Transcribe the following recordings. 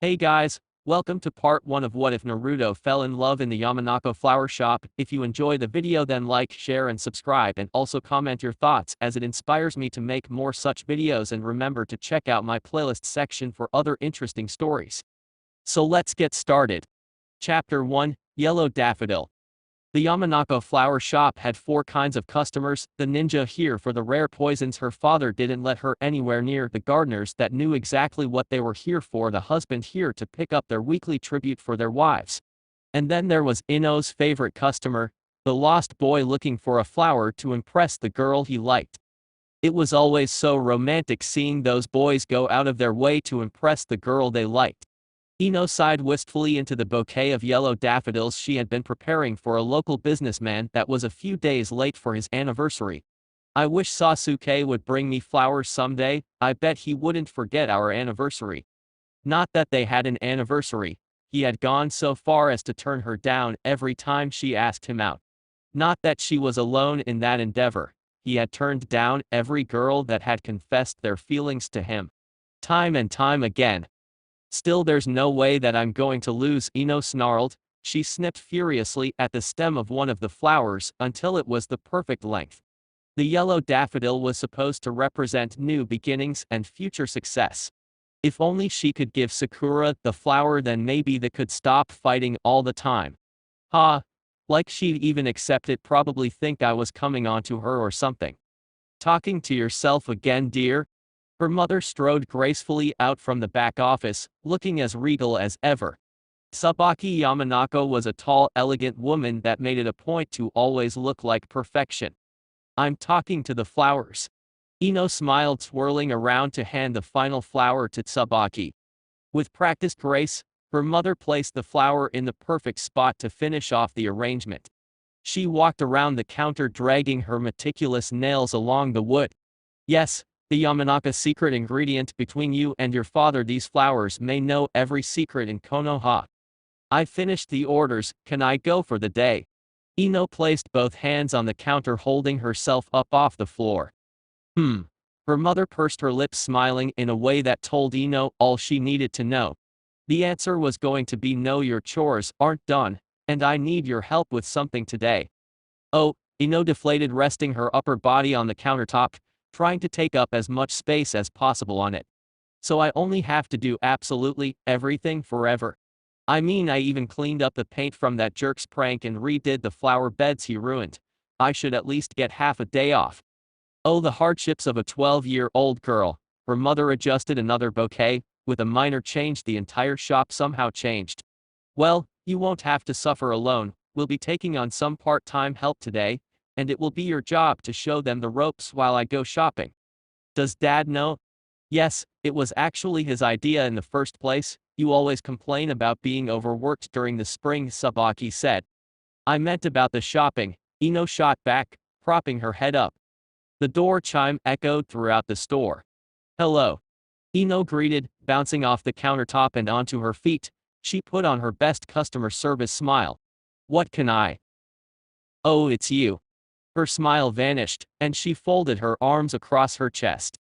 Hey guys, welcome to part 1 of What If Naruto Fell in Love in the Yamanaka Flower Shop. If you enjoy the video then like, share and subscribe and also comment your thoughts as it inspires me to make more such videos and remember to check out my playlist section for other interesting stories. So let's get started. Chapter 1, Yellow Daffodil. The Yamanaka flower shop had 4 kinds of customers, the ninja here for the rare poisons her father didn't let her anywhere near, the gardeners that knew exactly what they were here for, the husband here to pick up their weekly tribute for their wives. And then there was Ino's favorite customer, the lost boy looking for a flower to impress the girl he liked. It was always so romantic seeing those boys go out of their way to impress the girl they liked. Ino sighed wistfully into the bouquet of yellow daffodils she had been preparing for a local businessman that was a few days late for his anniversary. I wish Sasuke would bring me flowers someday. I bet he wouldn't forget our anniversary. Not that they had an anniversary. He had gone so far as to turn her down every time she asked him out. Not that she was alone in that endeavor. He had turned down every girl that had confessed their feelings to him. Time and time again. Still, there's no way that I'm going to lose, Ino snarled. She snipped furiously at the stem of one of the flowers until it was the perfect length. The yellow daffodil was supposed to represent new beginnings and future success. If only she could give Sakura the flower, then maybe they could stop fighting all the time. Ha! Like she'd even accept it, probably think I was coming onto her or something. Talking to yourself again, dear? Her mother strode gracefully out from the back office, looking as regal as ever. Tsubaki Yamanaka was a tall, elegant woman that made it a point to always look like perfection. I'm talking to the flowers. Ino smiled, swirling around to hand the final flower to Tsubaki. With practiced grace, her mother placed the flower in the perfect spot to finish off the arrangement. She walked around the counter dragging her meticulous nails along the wood. Yes, the Yamanaka secret ingredient between you and your father. These flowers may know every secret in Konoha. I finished the orders, can I go for the day? Ino placed both hands on the counter holding herself up off the floor. Her mother pursed her lips, smiling in a way that told Ino all she needed to know. The answer was going to be no, your chores aren't done, and I need your help with something today. Oh, Ino deflated, resting her upper body on the countertop, trying to take up as much space as possible on it. So I only have to do absolutely everything forever. I mean, I even cleaned up the paint from that jerk's prank and redid the flower beds he ruined. I should at least get half a day off. Oh, the hardships of a 12-year-old girl. Her mother adjusted another bouquet. With a minor change, the entire shop somehow changed. Well, you won't have to suffer alone. We'll be taking on some part-time help today, and it will be your job to show them the ropes while I go shopping. Does Dad know? Yes, it was actually his idea in the first place. You always complain about being overworked during the spring, Tsubaki said. I meant about the shopping, Ino shot back, propping her head up. The door chime echoed throughout the store. Hello. Ino greeted, bouncing off the countertop and onto her feet. She put on her best customer service smile. What can I? Oh, it's you. Her smile vanished, and she folded her arms across her chest.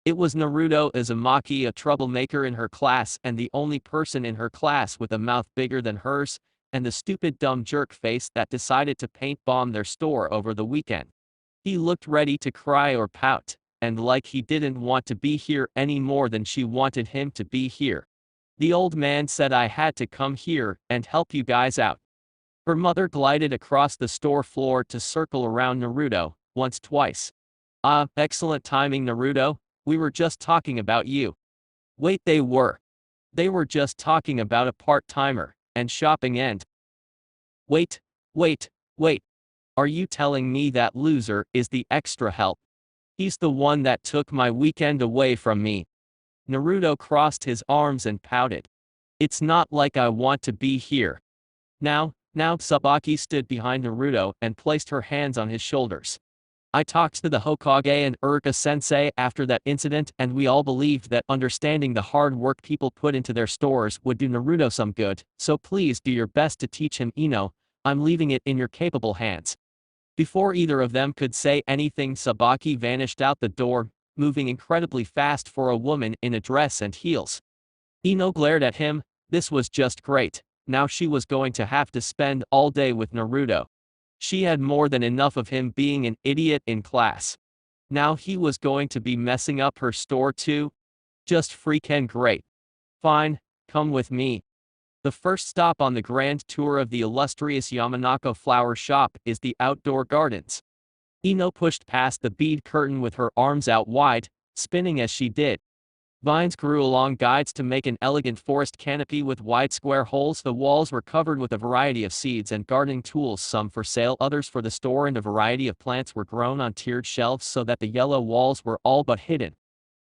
It was Naruto Uzumaki, a troublemaker in her class and the only person in her class with a mouth bigger than hers, and the stupid dumb jerk face that decided to paint bomb their store over the weekend. He looked ready to cry or pout, and like he didn't want to be here any more than she wanted him to be here. The old man said I had to come here and help you guys out. Her mother glided across the store floor to circle around Naruto, once twice. Ah, excellent timing, Naruto. We were just talking about you. Wait, they were. They were just talking about a part-timer, and shopping and… Wait, wait, wait. Are you telling me that loser is the extra help? He's the one that took my weekend away from me. Naruto crossed his arms and pouted. It's not like I want to be here. Now, Tsubaki stood behind Naruto and placed her hands on his shoulders. I talked to the Hokage and Uruka-sensei after that incident, and we all believed that understanding the hard work people put into their stores would do Naruto some good, so please do your best to teach him, Ino. I'm leaving it in your capable hands. Before either of them could say anything, Tsubaki vanished out the door, moving incredibly fast for a woman in a dress and heels. Ino glared at him. This was just great. Now she was going to have to spend all day with Naruto. She had more than enough of him being an idiot in class. Now he was going to be messing up her store too? Just freaking great. Fine, come with me. The first stop on the grand tour of the illustrious Yamanaka flower shop is the outdoor gardens. Ino pushed past the bead curtain with her arms out wide, spinning as she did. Vines grew along guides to make an elegant forest canopy with wide square holes. The walls were covered with a variety of seeds and gardening tools, some for sale, others for the store, and a variety of plants were grown on tiered shelves so that the yellow walls were all but hidden.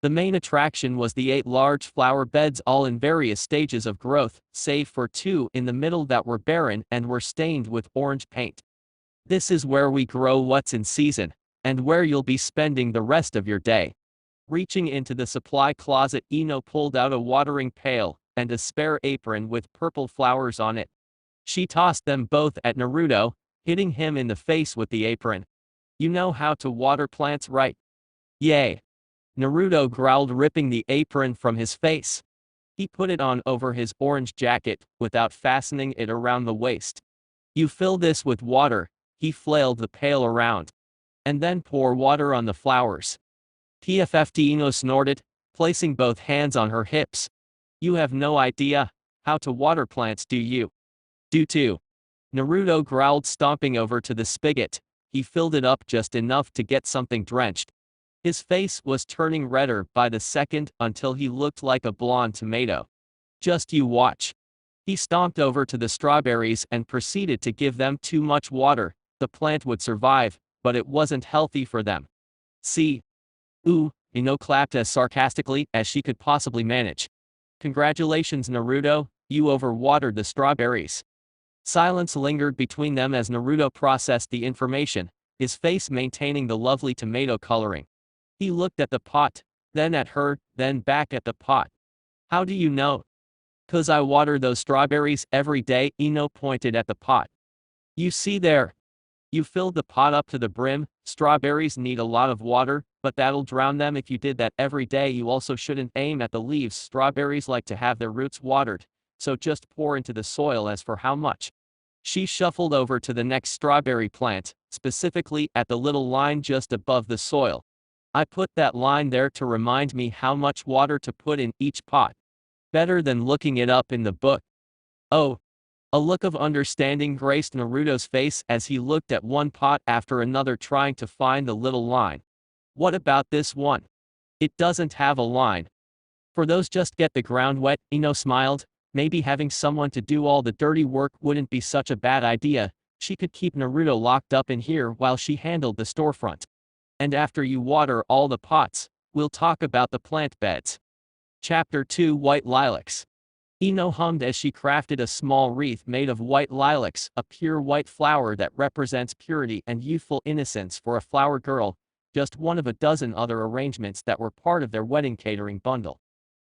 The main attraction was the 8 large flower beds, all in various stages of growth, save for 2 in the middle that were barren and were stained with orange paint. This is where we grow what's in season, and where you'll be spending the rest of your day. Reaching into the supply closet, Ino pulled out a watering pail and a spare apron with purple flowers on it. She tossed them both at Naruto, hitting him in the face with the apron. You know how to water plants, right? Yay. Naruto growled, ripping the apron from his face. He put it on over his orange jacket, without fastening it around the waist. You fill this with water, he flailed the pail around. And then pour water on the flowers. Ino snorted, placing both hands on her hips. You have no idea how to water plants, do you? Do too. Naruto growled, stomping over to the spigot. He filled it up just enough to get something drenched. His face was turning redder by the second until he looked like a blonde tomato. Just you watch. He stomped over to the strawberries and proceeded to give them too much water. The plant would survive, but it wasn't healthy for them. See? Ooh, Ino clapped as sarcastically as she could possibly manage. Congratulations, Naruto, you overwatered the strawberries. Silence lingered between them as Naruto processed the information, his face maintaining the lovely tomato coloring. He looked at the pot, then at her, then back at the pot. How do you know? 'Cause I water those strawberries every day, Ino pointed at the pot. You see there. You filled the pot up to the brim. Strawberries need a lot of water, but that'll drown them if you did that every day. You also shouldn't aim at the leaves. Strawberries like to have their roots watered, so just pour into the soil. As for how much. She shuffled over to the next strawberry plant, specifically at the little line just above the soil. I put that line there to remind me how much water to put in each pot. Better than looking it up in the book. Oh. A look of understanding graced Naruto's face as he looked at one pot after another, trying to find the little line. What about this one? It doesn't have a line. For those just get the ground wet, Ino smiled. Maybe having someone to do all the dirty work wouldn't be such a bad idea. She could keep Naruto locked up in here while she handled the storefront. And after you water all the pots, we'll talk about the plant beds. Chapter 2, White Lilacs. Ino hummed as she crafted a small wreath made of white lilacs, a pure white flower that represents purity and youthful innocence for a flower girl, just one of a dozen other arrangements that were part of their wedding catering bundle.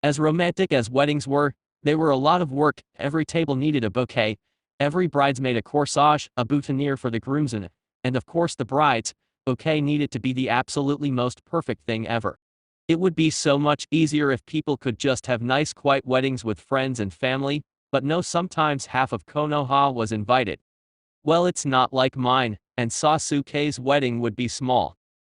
As romantic as weddings were, they were a lot of work. Every table needed a bouquet, every bridesmaid a corsage, a boutonniere for the groomsmen, and of course the bride's bouquet needed to be the absolutely most perfect thing ever. It would be so much easier if people could just have nice quiet weddings with friends and family, but no, sometimes half of Konoha was invited. Well, it's not like mine, and Sasuke's wedding would be small.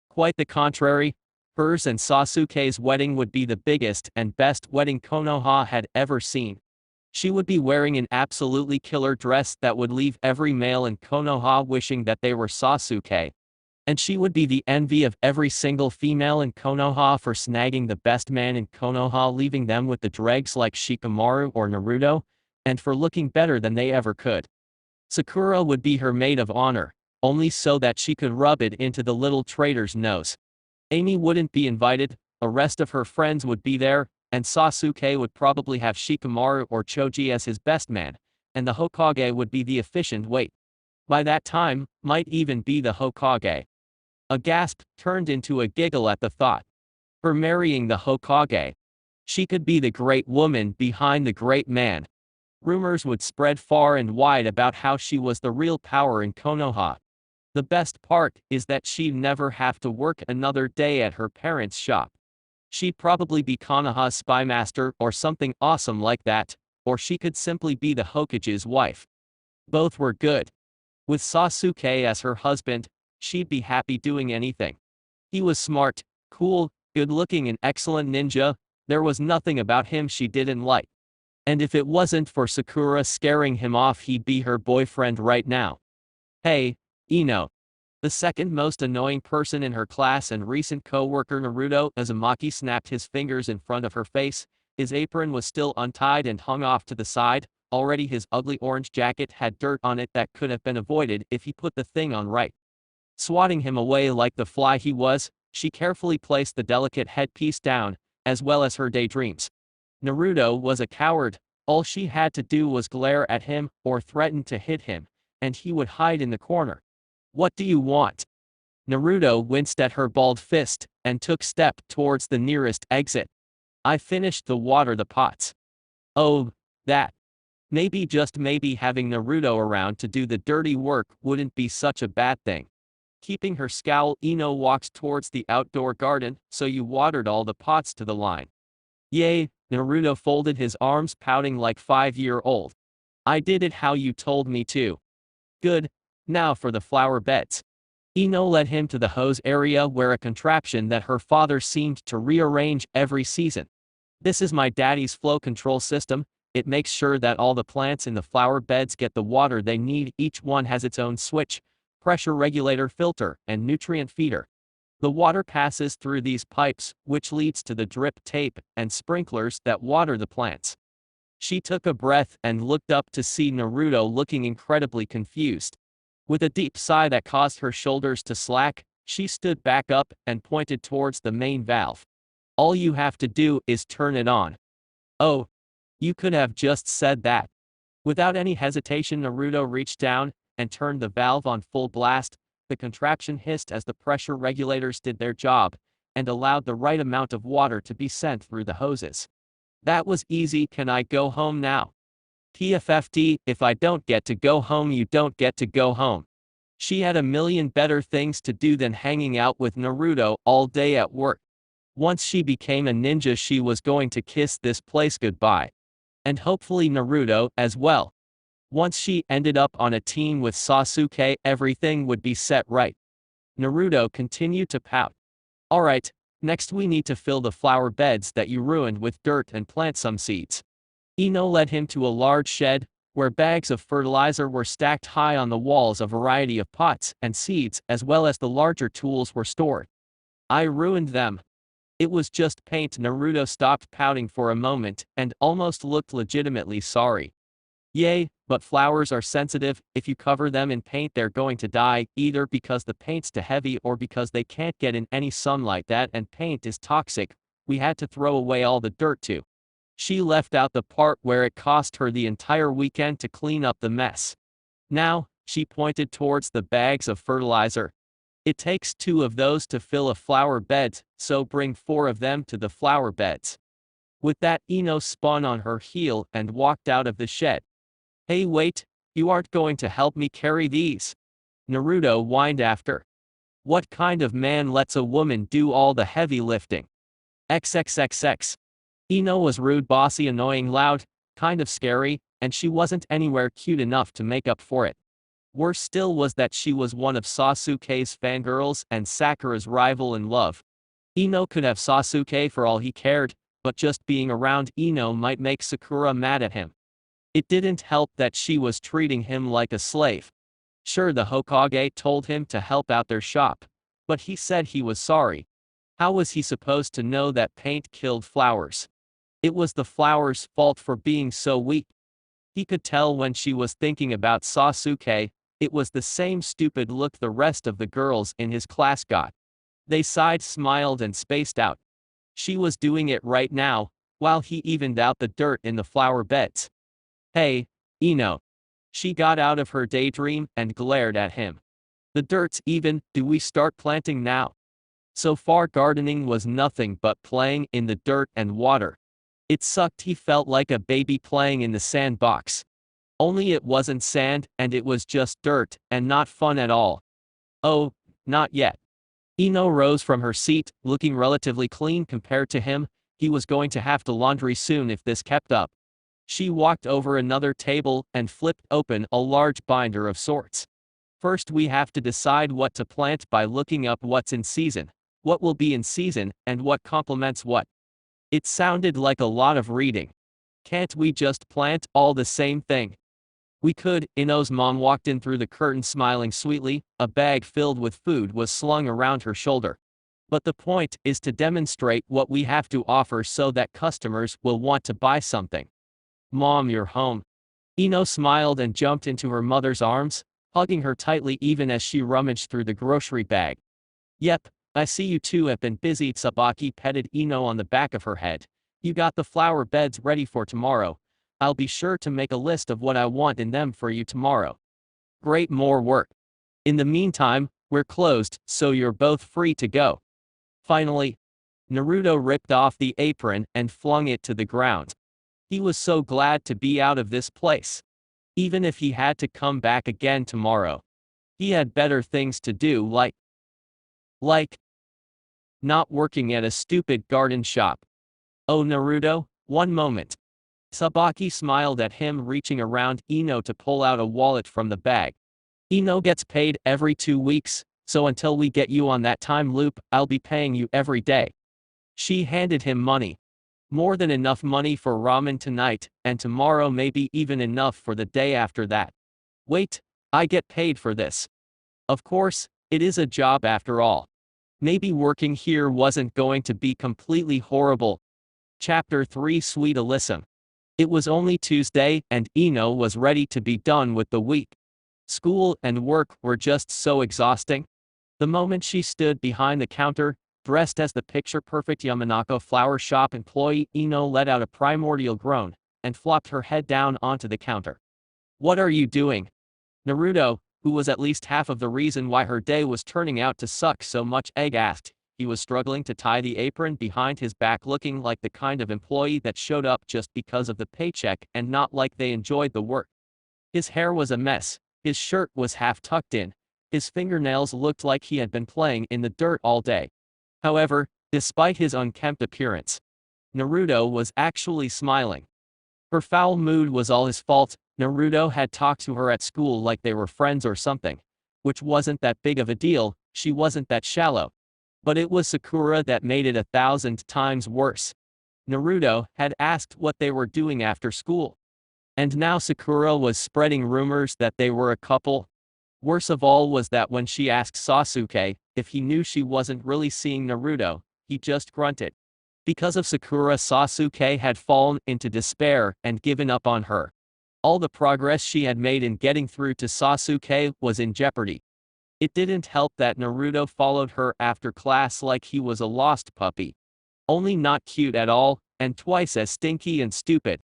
Quite the contrary, hers and Sasuke's wedding would be the biggest and best wedding Konoha had ever seen. She would be wearing an absolutely killer dress that would leave every male in Konoha wishing that they were Sasuke. And she would be the envy of every single female in Konoha for snagging the best man in Konoha, leaving them with the dregs like Shikamaru or Naruto, and for looking better than they ever could. Sakura would be her maid of honor, only so that she could rub it into the little traitor's nose. Amy wouldn't be invited, the rest of her friends would be there, and Sasuke would probably have Shikamaru or Choji as his best man, and the Hokage would be the efficient wait. By that time, might even be the Hokage. A gasp turned into a giggle at the thought. Her marrying the Hokage. She could be the great woman behind the great man. Rumors would spread far and wide about how she was the real power in Konoha. The best part is that she'd never have to work another day at her parents' shop. She'd probably be Konoha's spy master or something awesome like that, or she could simply be the Hokage's wife. Both were good. With Sasuke as her husband, she'd be happy doing anything. He was smart, cool, good-looking and excellent ninja. There was nothing about him she didn't like. And if it wasn't for Sakura scaring him off, he'd be her boyfriend right now. Hey, Ino. The second most annoying person in her class and recent co-worker Naruto Uzumaki snapped his fingers in front of her face. His apron was still untied and hung off to the side. Already his ugly orange jacket had dirt on it that could have been avoided if he put the thing on right. Swatting him away like the fly he was, she carefully placed the delicate headpiece down, as well as her daydreams. Naruto was a coward. All she had to do was glare at him or threaten to hit him, and he would hide in the corner. What do you want? Naruto winced at her balled fist and took step towards the nearest exit. I finished the water the pots. Oh, that. Maybe just maybe having Naruto around to do the dirty work wouldn't be such a bad thing. Keeping her scowl, Ino walked towards the outdoor garden. So you watered all the pots to the line. Yay, Naruto folded his arms, pouting like 5-year-old. I did it how you told me to. Good. Now for the flower beds. Ino led him to the hose area where a contraption that her father seemed to rearrange every season. This is my daddy's flow control system. It makes sure that all the plants in the flower beds get the water they need. Each one has its own switch, pressure regulator, filter, and nutrient feeder. The water passes through these pipes, which leads to the drip tape and sprinklers that water the plants. She took a breath and looked up to see Naruto looking incredibly confused. With a deep sigh that caused her shoulders to slack, she stood back up and pointed towards the main valve. All you have to do is turn it on. Oh. You could have just said that. Without any hesitation, Naruto reached down and turned the valve on full blast. The contraption hissed as the pressure regulators did their job and allowed the right amount of water to be sent through the hoses. That was easy. Can I go home now? TFFT, if I don't get to go home, you don't get to go home. She had a million better things to do than hanging out with Naruto all day at work. Once she became a ninja, she was going to kiss this place goodbye. And hopefully Naruto as well. Once she ended up on a team with Sasuke, everything would be set right. Naruto continued to pout. Alright, next we need to fill the flower beds that you ruined with dirt and plant some seeds. Ino led him to a large shed, where bags of fertilizer were stacked high on the walls. A variety of pots and seeds as well as the larger tools were stored. I ruined them. It was just paint. Naruto stopped pouting for a moment and almost looked legitimately sorry. Yay, but flowers are sensitive. If you cover them in paint, they're going to die, either because the paint's too heavy or because they can't get in any sunlight. That and paint is toxic. We had to throw away all the dirt too. She left out the part where it cost her the entire weekend to clean up the mess. Now, she pointed towards the bags of fertilizer. It takes 2 of those to fill a flower bed, so bring 4 of them to the flower beds. With that, Ino spun on her heel and walked out of the shed. Hey wait, you aren't going to help me carry these? Naruto whined after. What kind of man lets a woman do all the heavy lifting? XXXX. Ino was rude, bossy, annoying, loud, kind of scary, and she wasn't anywhere cute enough to make up for it. Worse still was that she was one of Sasuke's fangirls and Sakura's rival in love. Ino could have Sasuke for all he cared, but just being around Ino might make Sakura mad at him. It didn't help that she was treating him like a slave. Sure, the Hokage told him to help out their shop, but he said he was sorry. How was he supposed to know that paint killed flowers? It was the flowers' fault for being so weak. He could tell when she was thinking about Sasuke. It was the same stupid look the rest of the girls in his class got. They sighed, smiled, and spaced out. She was doing it right now, while he evened out the dirt in the flower beds. Hey, Ino. She got out of her daydream and glared at him. The dirt's even. Do we start planting now? So far gardening was nothing but playing in the dirt and water. It sucked. He felt like a baby playing in the sandbox. Only it wasn't sand, and it was just dirt, and not fun at all. Oh, not yet. Ino rose from her seat, looking relatively clean compared to him. He was going to have to laundry soon if this kept up. She walked over another table and flipped open a large binder of sorts. First we have to decide what to plant by looking up what's in season, what will be in season, and what complements what. It sounded like a lot of reading. Can't we just plant all the same thing? We could. Ino's mom walked in through the curtain smiling sweetly. A bag filled with food was slung around her shoulder. But the point is to demonstrate what we have to offer so that customers will want to buy something. Mom, you're home. Ino smiled and jumped into her mother's arms, hugging her tightly even as she rummaged through the grocery bag. Yep, I see you two have been busy. Sabaki petted Ino on the back of her head. You got the flower beds ready for tomorrow. I'll be sure to make a list of what I want in them for you tomorrow. Great, more work. In the meantime, we're closed, so you're both free to go. Finally, Naruto ripped off the apron and flung it to the ground. He was so glad to be out of this place. Even if he had to come back again tomorrow. He had better things to do like not working at a stupid garden shop. Oh Naruto, one moment. Sabaki smiled at him, reaching around Ino to pull out a wallet from the bag. Ino gets paid every 2 weeks, so until we get you on that time loop, I'll be paying you every day. She handed him money. More than enough money for ramen tonight, and tomorrow maybe even enough for the day after that. Wait, I get paid for this. Of course, it is a job after all. Maybe working here wasn't going to be completely horrible. Chapter 3 Sweet Alyssum. It was only Tuesday and Ino was ready to be done with the week. School and work were just so exhausting. The moment she stood behind the counter, dressed as the picture-perfect Yamanaka flower shop employee, Ino let out a primordial groan and flopped her head down onto the counter. What are you doing? Naruto, who was at least half of the reason why her day was turning out to suck so much, asked. He was struggling to tie the apron behind his back, looking like the kind of employee that showed up just because of the paycheck and not like they enjoyed the work. His hair was a mess, his shirt was half tucked in, his fingernails looked like he had been playing in the dirt all day. However, despite his unkempt appearance, Naruto was actually smiling. Her foul mood was all his fault. Naruto had talked to her at school like they were friends or something, which wasn't that big of a deal. She wasn't that shallow. But it was Sakura that made it 1,000 times worse. Naruto had asked what they were doing after school. And now Sakura was spreading rumors that they were a couple. Worse of all was that when she asked Sasuke if he knew she wasn't really seeing Naruto, he just grunted. Because of Sakura, Sasuke had fallen into despair and given up on her. All the progress she had made in getting through to Sasuke was in jeopardy. It didn't help that Naruto followed her after class like he was a lost puppy. Only not cute at all, and twice as stinky and stupid.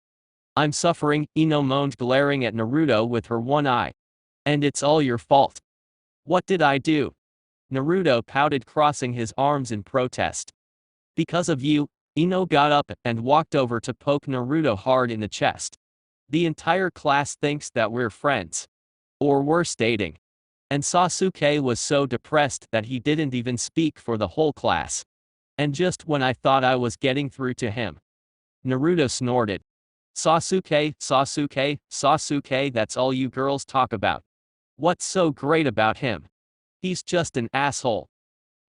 I'm suffering, Ino moaned, glaring at Naruto with her one eye. And it's all your fault. What did I do? Naruto pouted, crossing his arms in protest. Because of you. Ino got up and walked over to poke Naruto hard in the chest. The entire class thinks that we're friends. Or worse, dating. And Sasuke was so depressed that he didn't even speak for the whole class. And just when I thought I was getting through to him, Naruto snorted. Sasuke, Sasuke, Sasuke, that's all you girls talk about. What's so great about him? He's just an asshole.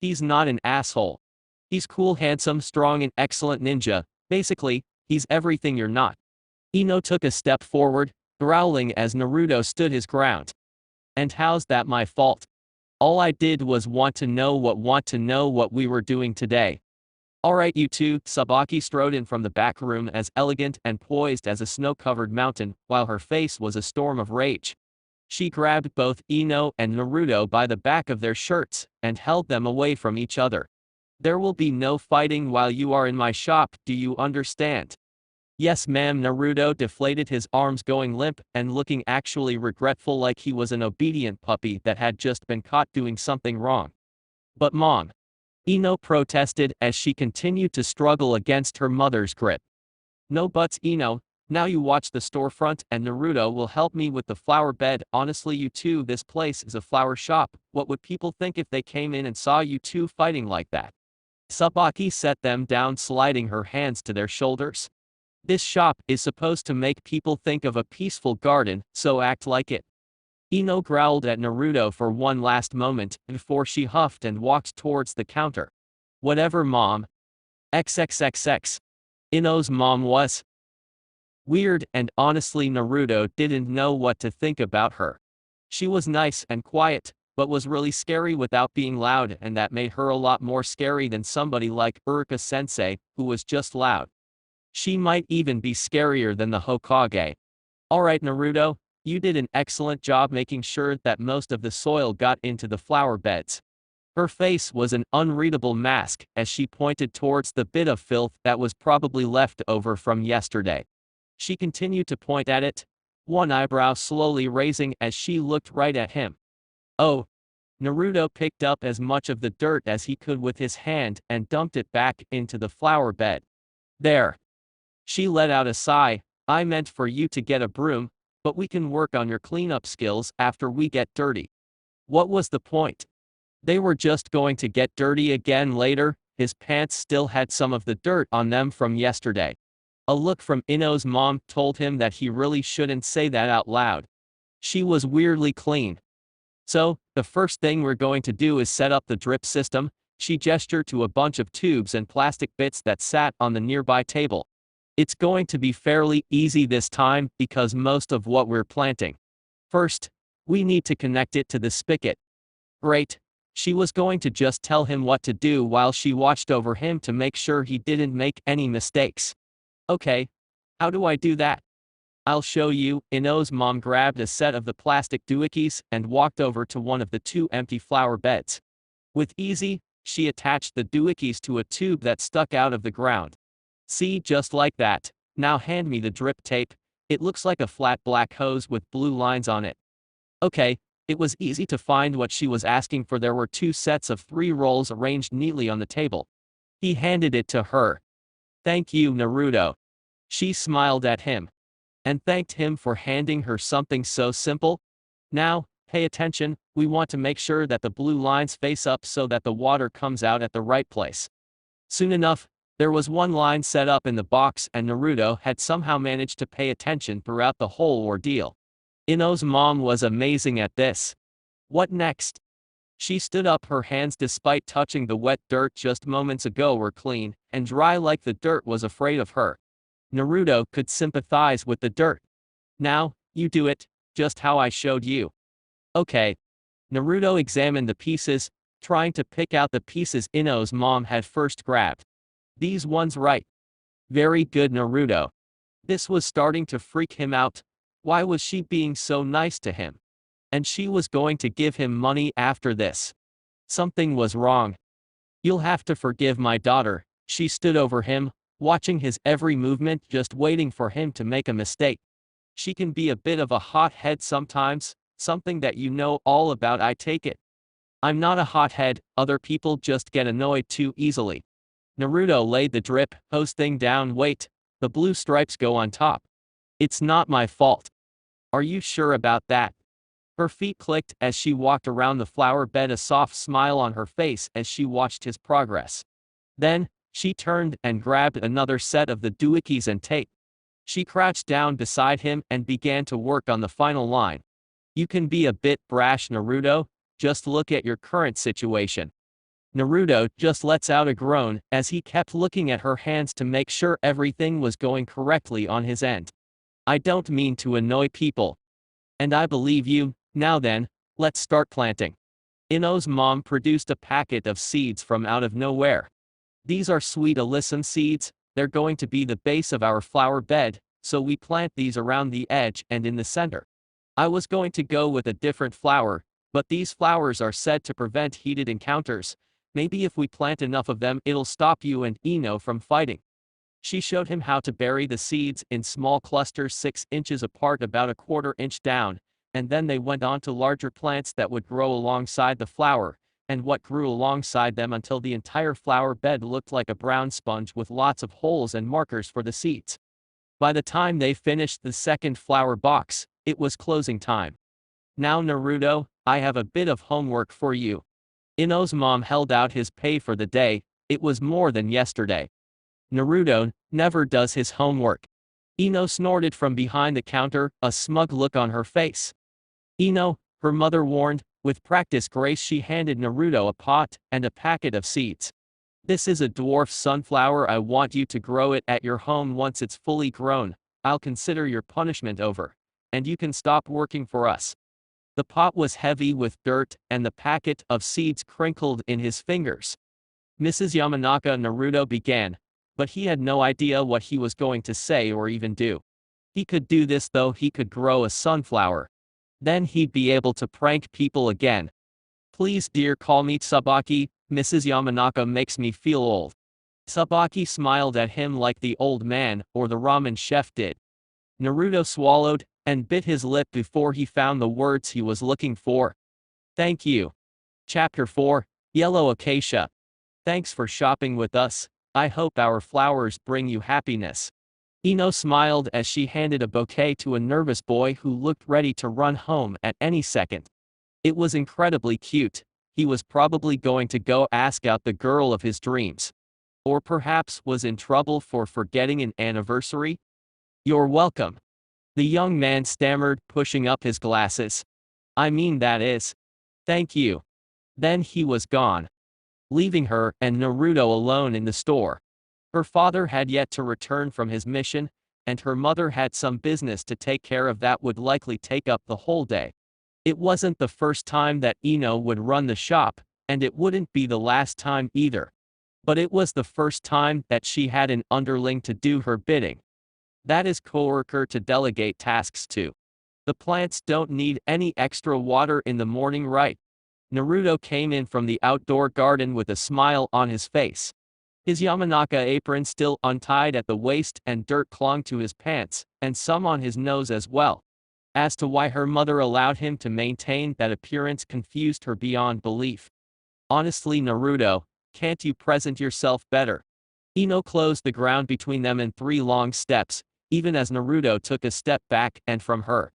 He's not an asshole. He's cool, handsome, strong, and excellent ninja. Basically, he's everything you're not. Ino took a step forward, growling as Naruto stood his ground. And how's that my fault? All I did was want to know what we were doing today. Alright you two. Sabaki strode in from the back room as elegant and poised as a snow-covered mountain, while her face was a storm of rage. She grabbed both Ino and Naruto by the back of their shirts and held them away from each other. There will be no fighting while you are in my shop, do you understand? Yes ma'am. Naruto deflated his arms, going limp and looking actually regretful, like he was an obedient puppy that had just been caught doing something wrong. But mom, Ino protested as she continued to struggle against her mother's grip. No buts, Ino, Now you watch the storefront and Naruto will help me with the flower bed. Honestly, you two, this place is a flower shop. What would people think if they came in and saw you two fighting like that? Sabaki set them down, sliding her hands to their shoulders. This shop is supposed to make people think of a peaceful garden, so act like it. Ino growled at Naruto for one last moment before she huffed and walked towards the counter. Whatever, mom. XXXX. Ino's mom was weird, and honestly Naruto didn't know what to think about her. She was nice and quiet, but was really scary without being loud, and that made her a lot more scary than somebody like Uruka-sensei, who was just loud. She might even be scarier than the Hokage. Alright Naruto, you did an excellent job making sure that most of the soil got into the flower beds. Her face was an unreadable mask as she pointed towards the bit of filth that was probably left over from yesterday. She continued to point at it, one eyebrow slowly raising as she looked right at him. Oh. Naruto picked up as much of the dirt as he could with his hand and dumped it back into the flower bed. There. She let out a sigh. I meant for you to get a broom, but we can work on your cleanup skills after we get dirty. What was the point? They were just going to get dirty again later. His pants still had some of the dirt on them from yesterday. A look from Ino's mom told him that he really shouldn't say that out loud. She was weirdly clean. So, the first thing we're going to do is set up the drip system. She gestured to a bunch of tubes and plastic bits that sat on the nearby table. It's going to be fairly easy this time because most of what we're planting. First, we need to connect it to the spigot. Great. She was going to just tell him what to do while she watched over him to make sure he didn't make any mistakes. Okay. How do I do that? I'll show you. Ino's mom grabbed a set of the plastic doohickeys and walked over to one of the two empty flower beds. With ease, she attached the doohickeys to a tube that stuck out of the ground. See, just like that. Now hand me the drip tape. It looks like a flat black hose with blue lines on it. Okay, it was easy to find what she was asking for. There were 2 sets of 3 rolls arranged neatly on the table. He handed it to her. Thank you, Naruto. She smiled at him and thanked him for handing her something so simple. Now, pay attention, we want to make sure that the blue lines face up so that the water comes out at the right place. Soon enough, there was one line set up in the box and Naruto had somehow managed to pay attention throughout the whole ordeal. Ino's mom was amazing at this. What next? She stood up, her hands despite touching the wet dirt just moments ago were clean and dry like the dirt was afraid of her. Naruto could sympathize with the dirt. Now, you do it, just how I showed you. Okay. Naruto examined the pieces, trying to pick out the pieces Ino's mom had first grabbed. These ones right. Very good, Naruto. This was starting to freak him out. Why was she being so nice to him? And she was going to give him money after this. Something was wrong. You'll have to forgive my daughter. She stood over him, watching his every movement, just waiting for him to make a mistake. She can be a bit of a hothead sometimes, something that you know all about, I take it. I'm not a hothead, other people just get annoyed too easily. Naruto laid the drip hose thing down. Wait, the blue stripes go on top. It's not my fault. Are you sure about that? Her feet clicked as she walked around the flower bed, a soft smile on her face as she watched his progress. Then, she turned and grabbed another set of the doohickeys and tape. She crouched down beside him and began to work on the final line. You can be a bit brash, Naruto, just look at your current situation. Naruto just lets out a groan as he kept looking at her hands to make sure everything was going correctly on his end. I don't mean to annoy people. And I believe you. Now then, let's start planting. Ino's mom produced a packet of seeds from out of nowhere. These are sweet alyssum seeds, they're going to be the base of our flower bed, so we plant these around the edge and in the center. I was going to go with a different flower, but these flowers are said to prevent heated encounters. Maybe if we plant enough of them it'll stop you and Ino from fighting. She showed him how to bury the seeds in small clusters 6 inches apart, about a 1/4 inch down, and then they went on to larger plants that would grow alongside the flower, and what grew alongside them until the entire flower bed looked like a brown sponge with lots of holes and markers for the seeds. By the time they finished the second flower box, it was closing time. Now Naruto, I have a bit of homework for you. Ino's mom held out his pay for the day. It was more than yesterday. Naruto never does his homework. Ino snorted from behind the counter, a smug look on her face. Ino, her mother warned, with practice grace she handed Naruto a pot and a packet of seeds. This is a dwarf sunflower. I want you to grow it at your home. Once it's fully grown, I'll consider your punishment over, and you can stop working for us. The pot was heavy with dirt, and the packet of seeds crinkled in his fingers. Mrs. Yamanaka Naruto began, but he had no idea what he was going to say or even do. He could do this though, he could grow a sunflower. Then he'd be able to prank people again. Please dear, call me Tsubaki, Mrs. Yamanaka makes me feel old. Tsubaki smiled at him like the old man or the ramen chef did. Naruto swallowed and bit his lip before he found the words he was looking for. Thank you. Chapter 4, Yellow Acacia. Thanks for shopping with us. I hope our flowers bring you happiness. Ino smiled as she handed a bouquet to a nervous boy who looked ready to run home at any second. It was incredibly cute. He was probably going to go ask out the girl of his dreams. Or perhaps was in trouble for forgetting an anniversary? You're welcome. The young man stammered, pushing up his glasses. I mean, that is. Thank you. Then he was gone, leaving her and Naruto alone in the store. Her father had yet to return from his mission, and her mother had some business to take care of that would likely take up the whole day. It wasn't the first time that Ino would run the shop, and it wouldn't be the last time either. But it was the first time that she had an underling to do her bidding. That is, coworker to delegate tasks to. The plants don't need any extra water in the morning, right? Naruto came in from the outdoor garden with a smile on his face. His Yamanaka apron still untied at the waist, and dirt clung to his pants, and some on his nose as well. As to why her mother allowed him to maintain that appearance confused her beyond belief. Honestly, Naruto, can't you present yourself better? Ino closed the ground between them in 3 long steps, even as Naruto took a step back and from her.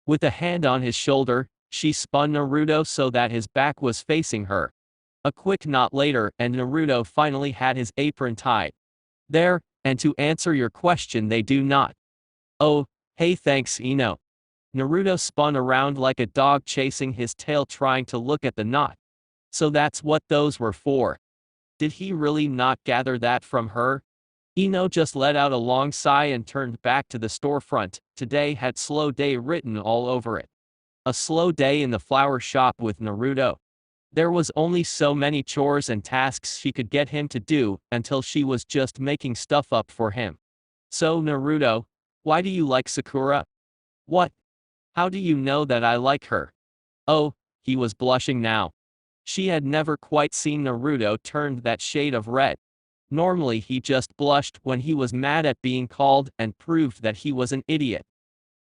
With a hand on his shoulder, she spun Naruto so that his back was facing her. A quick knot later, and Naruto finally had his apron tied. There, and to answer your question, they do not. Oh, hey, thanks, Ino. Naruto spun around like a dog chasing his tail, trying to look at the knot. So that's what those were for. Did he really not gather that from her? Ino just let out a long sigh and turned back to the storefront. Today had slow day written all over it. A slow day in the flower shop with Naruto. There was only so many chores and tasks she could get him to do until she was just making stuff up for him. So Naruto, why do you like Sakura? What? How do you know that I like her? Oh, he was blushing now. She had never quite seen Naruto turned that shade of red. Normally he just blushed when he was mad at being called and proved that he was an idiot.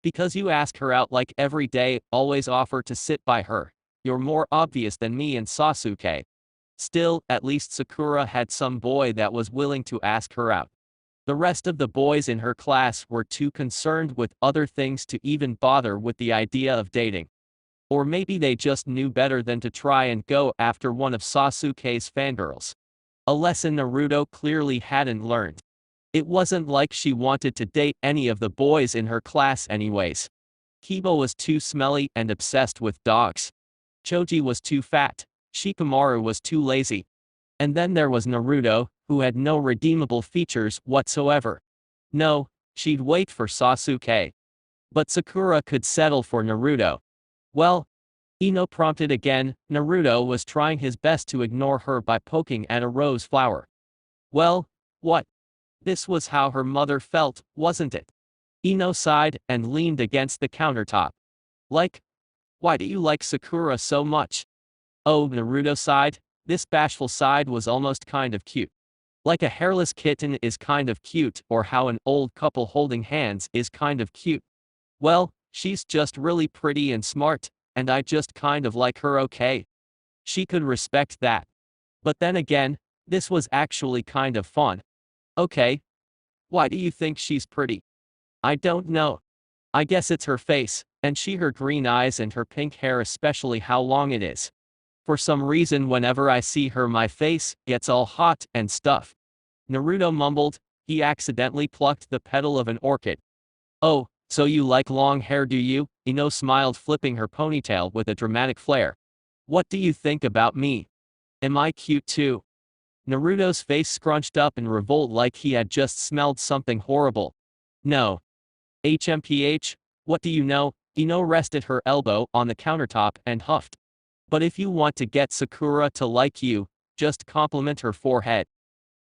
Because you ask her out like every day, always offer to sit by her. You're more obvious than me and Sasuke. Still, at least Sakura had some boy that was willing to ask her out. The rest of the boys in her class were too concerned with other things to even bother with the idea of dating. Or maybe they just knew better than to try and go after one of Sasuke's fangirls. A lesson Naruto clearly hadn't learned. It wasn't like she wanted to date any of the boys in her class anyways. Kiba was too smelly and obsessed with dogs. Choji was too fat. Shikamaru was too lazy. And then there was Naruto, who had no redeemable features whatsoever. No, she'd wait for Sasuke. But Sakura could settle for Naruto. Well, Ino prompted again. Naruto was trying his best to ignore her by poking at a rose flower. Well, what? This was how her mother felt, wasn't it? Ino sighed and leaned against the countertop. Like, why do you like Sakura so much? Oh, Naruto sighed. This bashful side was almost kind of cute. Like a hairless kitten is kind of cute, or how an old couple holding hands is kind of cute. Well, she's just really pretty and smart, and I just kind of like her, okay? She could respect that. But then again, this was actually kind of fun. Okay. Why do you think she's pretty? I don't know. I guess it's her face, and her green eyes and her pink hair, especially how long it is. For some reason whenever I see her my face gets all hot and stuff. Naruto mumbled. He accidentally plucked the petal of an orchid. Oh, so you like long hair, do you? Ino smiled, flipping her ponytail with a dramatic flair. What do you think about me? Am I cute too? Naruto's face scrunched up in revolt like he had just smelled something horrible. No. HMPH, what do you know? Ino rested her elbow on the countertop and huffed. But if you want to get Sakura to like you, just compliment her forehead.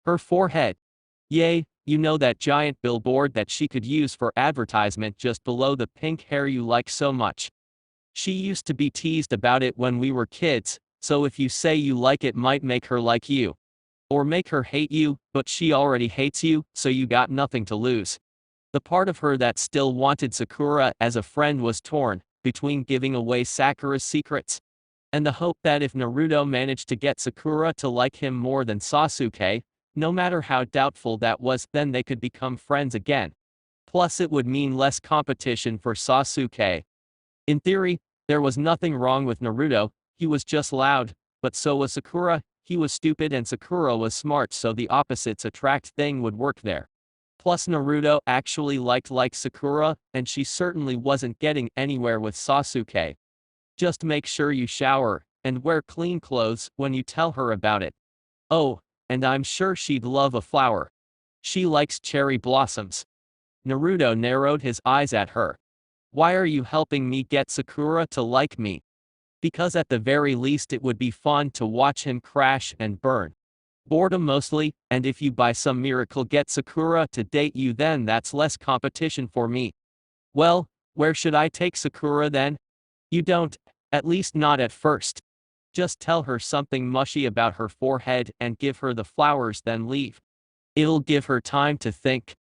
Her forehead. Yay, you know that giant billboard that she could use for advertisement just below the pink hair you like so much. She used to be teased about it when we were kids, so if you say you like it might make her like you. Or make her hate you, but she already hates you, so you got nothing to lose. The part of her that still wanted Sakura as a friend was torn, between giving away Sakura's secrets and the hope that if Naruto managed to get Sakura to like him more than Sasuke, no matter how doubtful that was, then they could become friends again. Plus it would mean less competition for Sasuke. In theory, there was nothing wrong with Naruto, he was just loud, but so was Sakura, he was stupid and Sakura was smart, so the opposites attract thing would work there. Plus Naruto actually liked Sakura, and she certainly wasn't getting anywhere with Sasuke. Just make sure you shower, and wear clean clothes when you tell her about it. Oh, and I'm sure she'd love a flower. She likes cherry blossoms. Naruto narrowed his eyes at her. Why are you helping me get Sakura to like me? Because at the very least it would be fun to watch him crash and burn. Boredom mostly, and if you by some miracle get Sakura to date you, then that's less competition for me. Well, where should I take Sakura then? You don't, at least not at first. Just tell her something mushy about her forehead and give her the flowers, then leave. It'll give her time to think.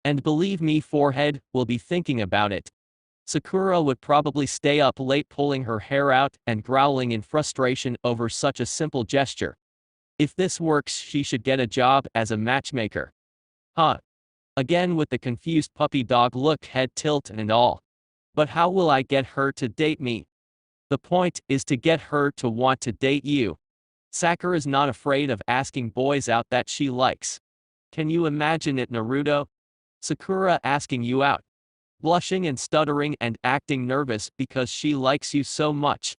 And believe me, forehead will be thinking about it. Sakura would probably stay up late pulling her hair out and growling in frustration over such a simple gesture. If this works, she should get a job as a matchmaker. Huh. Again with the confused puppy dog look, head tilt and all. But how will I get her to date me? The point is to get her to want to date you. Sakura's not afraid of asking boys out that she likes. Can you imagine it, Naruto? Sakura asking you out. Blushing and stuttering and acting nervous because she likes you so much.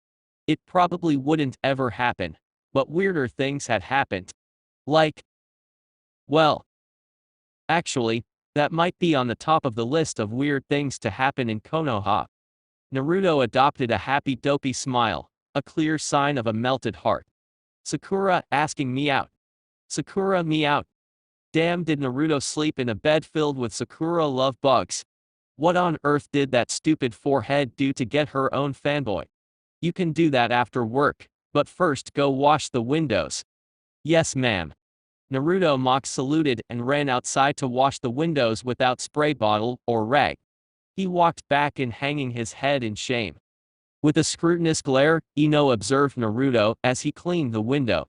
It probably wouldn't ever happen. But weirder things had happened. Like, well, actually, that might be on the top of the list of weird things to happen in Konoha. Naruto adopted a happy dopey smile, a clear sign of a melted heart. Sakura asking me out. Sakura me out. Damn, did Naruto sleep in a bed filled with Sakura love bugs? What on earth did that stupid forehead do to get her own fanboy? You can do that after work, but first go wash the windows. Yes, ma'am. Naruto mock saluted and ran outside to wash the windows without spray bottle or rag. He walked back in, hanging his head in shame. With a scrutinous glare, Ino observed Naruto as he cleaned the window.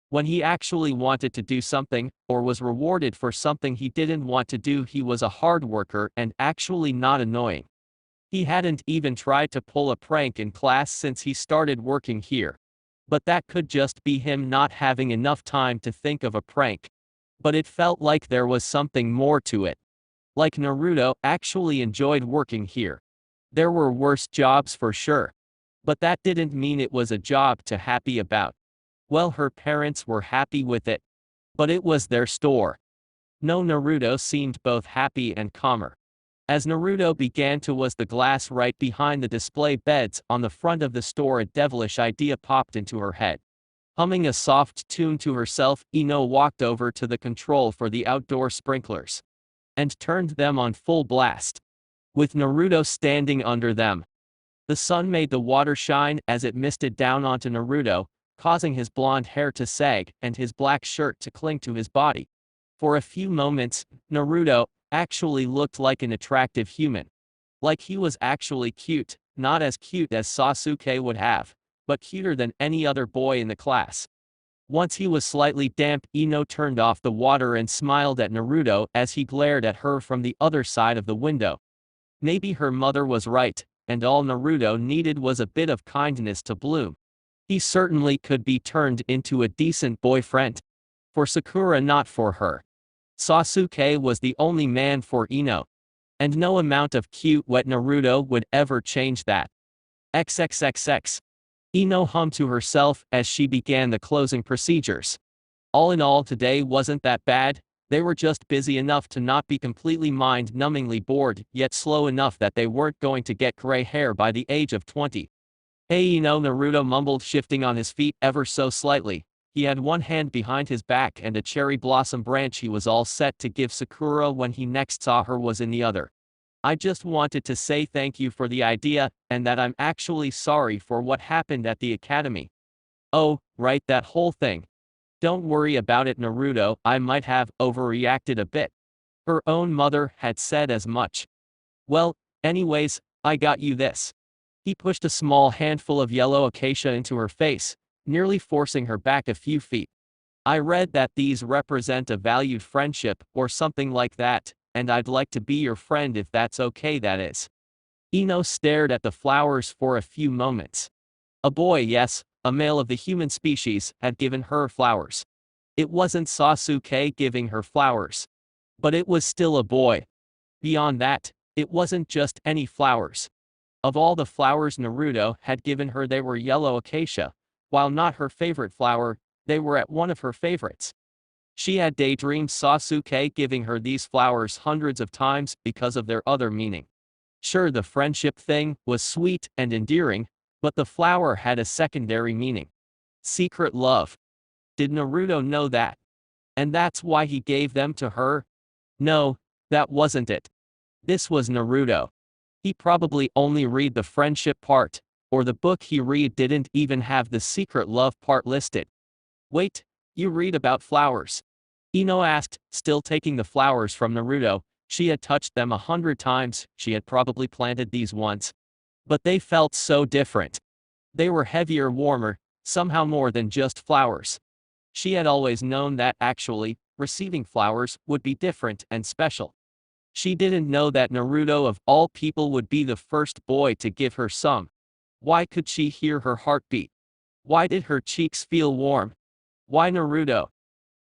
When he actually wanted to do something, or was rewarded for something he didn't want to do, he was a hard worker and actually not annoying. He hadn't even tried to pull a prank in class since he started working here. But that could just be him not having enough time to think of a prank. But it felt like there was something more to it. Like Naruto actually enjoyed working here. There were worse jobs for sure. But that didn't mean it was a job to happy about. Well, her parents were happy with it. But it was their store. No, Naruto seemed both happy and calmer. As Naruto began to wash the glass right behind the display beds on the front of the store, a devilish idea popped into her head. Humming a soft tune to herself, Ino walked over to the control for the outdoor sprinklers and turned them on full blast. With Naruto standing under them, the sun made the water shine as it misted down onto Naruto, causing his blonde hair to sag and his black shirt to cling to his body. For a few moments, Naruto actually looked like an attractive human. Like he was actually cute, not as cute as Sasuke would have, but cuter than any other boy in the class. Once he was slightly damp, Ino turned off the water and smiled at Naruto as he glared at her from the other side of the window. Maybe her mother was right, and all Naruto needed was a bit of kindness to bloom. He certainly could be turned into a decent boyfriend. For Sakura, not for her. Sasuke was the only man for Ino. And no amount of cute wet Naruto would ever change that. XXXX. Ino hummed to herself as she began the closing procedures. All in all, today wasn't that bad. They were just busy enough to not be completely mind-numbingly bored, yet slow enough that they weren't going to get gray hair by the age of 20. Hey Ino, Naruto mumbled, shifting on his feet ever so slightly. He had one hand behind his back and a cherry blossom branch he was all set to give Sakura when he next saw her was in the other. I just wanted to say thank you for the idea, and that I'm actually sorry for what happened at the academy. Oh, right, that whole thing. Don't worry about it, Naruto, I might have overreacted a bit. Her own mother had said as much. Well, anyways, I got you this. He pushed a small handful of yellow acacia into her face, nearly forcing her back a few feet. I read that these represent a valued friendship, or something like that, and I'd like to be your friend if that's okay, that is. Ino stared at the flowers for a few moments. A boy, yes, a male of the human species, had given her flowers. It wasn't Sasuke giving her flowers. But it was still a boy. Beyond that, it wasn't just any flowers. Of all the flowers Naruto had given her, they were yellow acacia. While not her favorite flower, they were at one of her favorites. She had daydreamed Sasuke giving her these flowers hundreds of times because of their other meaning. Sure, the friendship thing was sweet and endearing, but the flower had a secondary meaning. Secret love. Did Naruto know that? And that's why he gave them to her? No, that wasn't it. This was Naruto. He probably only read the friendship part, or the book he read didn't even have the secret love part listed. Wait, you read about flowers? Ino asked, still taking the flowers from Naruto. She had touched them 100 times, she had probably planted these once. But they felt so different. They were heavier, warmer, somehow more than just flowers. She had always known that actually, receiving flowers would be different and special. She didn't know that Naruto of all people would be the first boy to give her some. Why could she hear her heartbeat? Why did her cheeks feel warm? Why Naruto?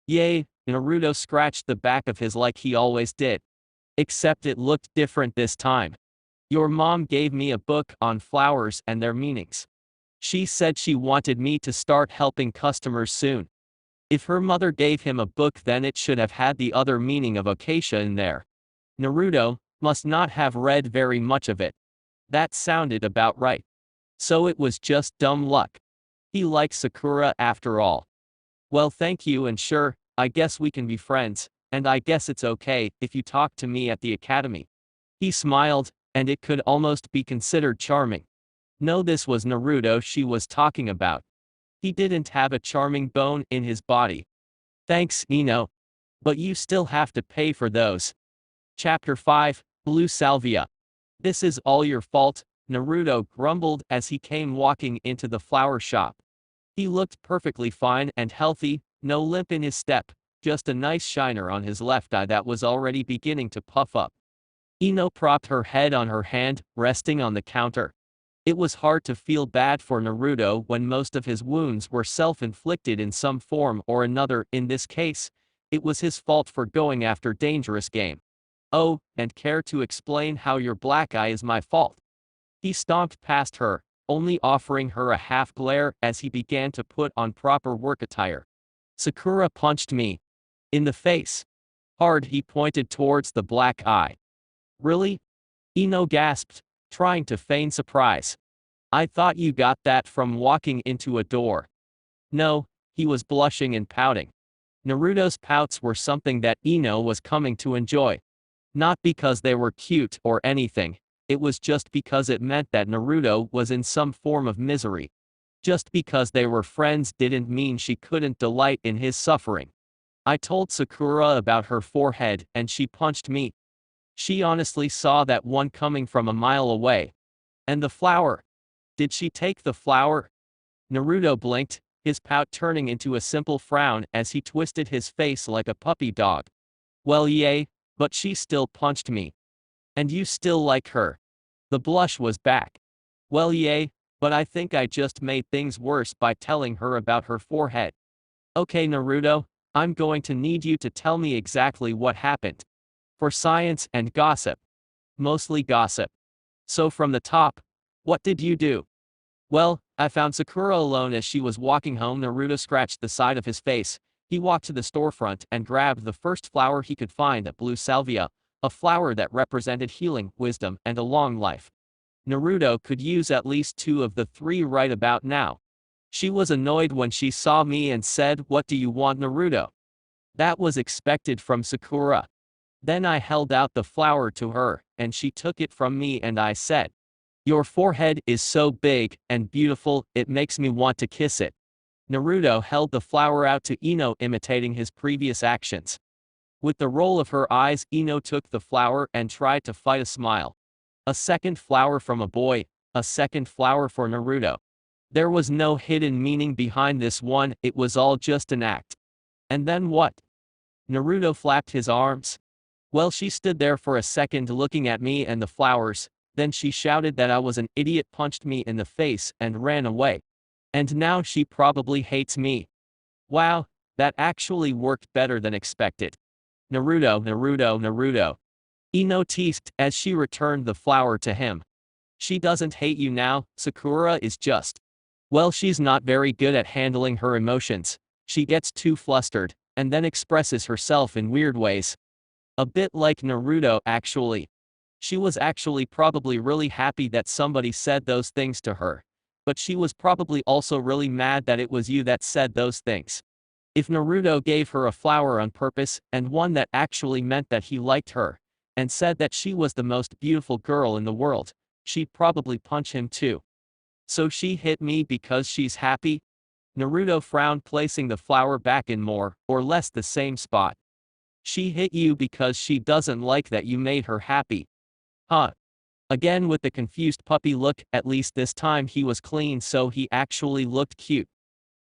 Yay, Naruto scratched the back of his like he always did. Except it looked different this time. Your mom gave me a book on flowers and their meanings. She said she wanted me to start helping customers soon. If her mother gave him a book, then it should have had the other meaning of acacia in there. Naruto must not have read very much of it. That sounded about right. So it was just dumb luck. He likes Sakura after all. Well, thank you, and sure, I guess we can be friends, and I guess it's okay if you talk to me at the academy. He smiled, and it could almost be considered charming. No, this was Naruto she was talking about. He didn't have a charming bone in his body. Thanks, Ino. But you still have to pay for those. Chapter 5, Blue Salvia. This is all your fault, Naruto grumbled as he came walking into the flower shop. He looked perfectly fine and healthy, no limp in his step, just a nice shiner on his left eye that was already beginning to puff up. Ino propped her head on her hand, resting on the counter. It was hard to feel bad for Naruto when most of his wounds were self-inflicted in some form or another. In this case, it was his fault for going after dangerous game. Oh, and care to explain how your black eye is my fault? He stomped past her, only offering her a half glare as he began to put on proper work attire. Sakura punched me. In the face. Hard. He pointed towards the black eye. Really? Ino gasped, trying to feign surprise. I thought you got that from walking into a door. No, he was blushing and pouting. Naruto's pouts were something that Ino was coming to enjoy. Not because they were cute or anything, it was just because it meant that Naruto was in some form of misery. Just because they were friends didn't mean she couldn't delight in his suffering. I told Sakura about her forehead and she punched me. She honestly saw that one coming from a mile away. And the flower? Did she take the flower? Naruto blinked, his pout turning into a simple frown as he twisted his face like a puppy dog. Well, yay, but she still punched me. And you still like her. The blush was back. Well, yay, but I think I just made things worse by telling her about her forehead. Okay, Naruto, I'm going to need you to tell me exactly what happened. For science and gossip. Mostly gossip. So from the top, what did you do? Well, I found Sakura alone as she was walking home. Naruto scratched the side of his face. He walked to the storefront and grabbed the first flower he could find, a blue salvia, a flower that represented healing, wisdom, and a long life. Naruto could use at least 2 of the 3 right about now. She was annoyed when she saw me and said, "What do you want, Naruto?" That was expected from Sakura. Then I held out the flower to her, and she took it from me and I said, "Your forehead is so big and beautiful, it makes me want to kiss it." Naruto held the flower out to Ino, imitating his previous actions. With the roll of her eyes, Ino took the flower and tried to fight a smile. A second flower from a boy, a second flower for Naruto. There was no hidden meaning behind this one, it was all just an act. And then what? Naruto flapped his arms. Well, she stood there for a second looking at me and the flowers, then she shouted that I was an idiot, punched me in the face, and ran away. And now she probably hates me. Wow, that actually worked better than expected. Naruto, Naruto, Naruto. Ino teased as she returned the flower to him. She doesn't hate you now, Sakura is just. Well, she's not very good at handling her emotions. She gets too flustered, and then expresses herself in weird ways. A bit like Naruto, actually. She was actually probably really happy that somebody said those things to her. But she was probably also really mad that it was you that said those things. If Naruto gave her a flower on purpose, and one that actually meant that he liked her, and said that she was the most beautiful girl in the world, she'd probably punch him too. So she hit me because she's happy? Naruto frowned, placing the flower back in more or less the same spot. She hit you because she doesn't like that you made her happy. Huh. Again with the confused puppy look, at least this time he was clean so he actually looked cute.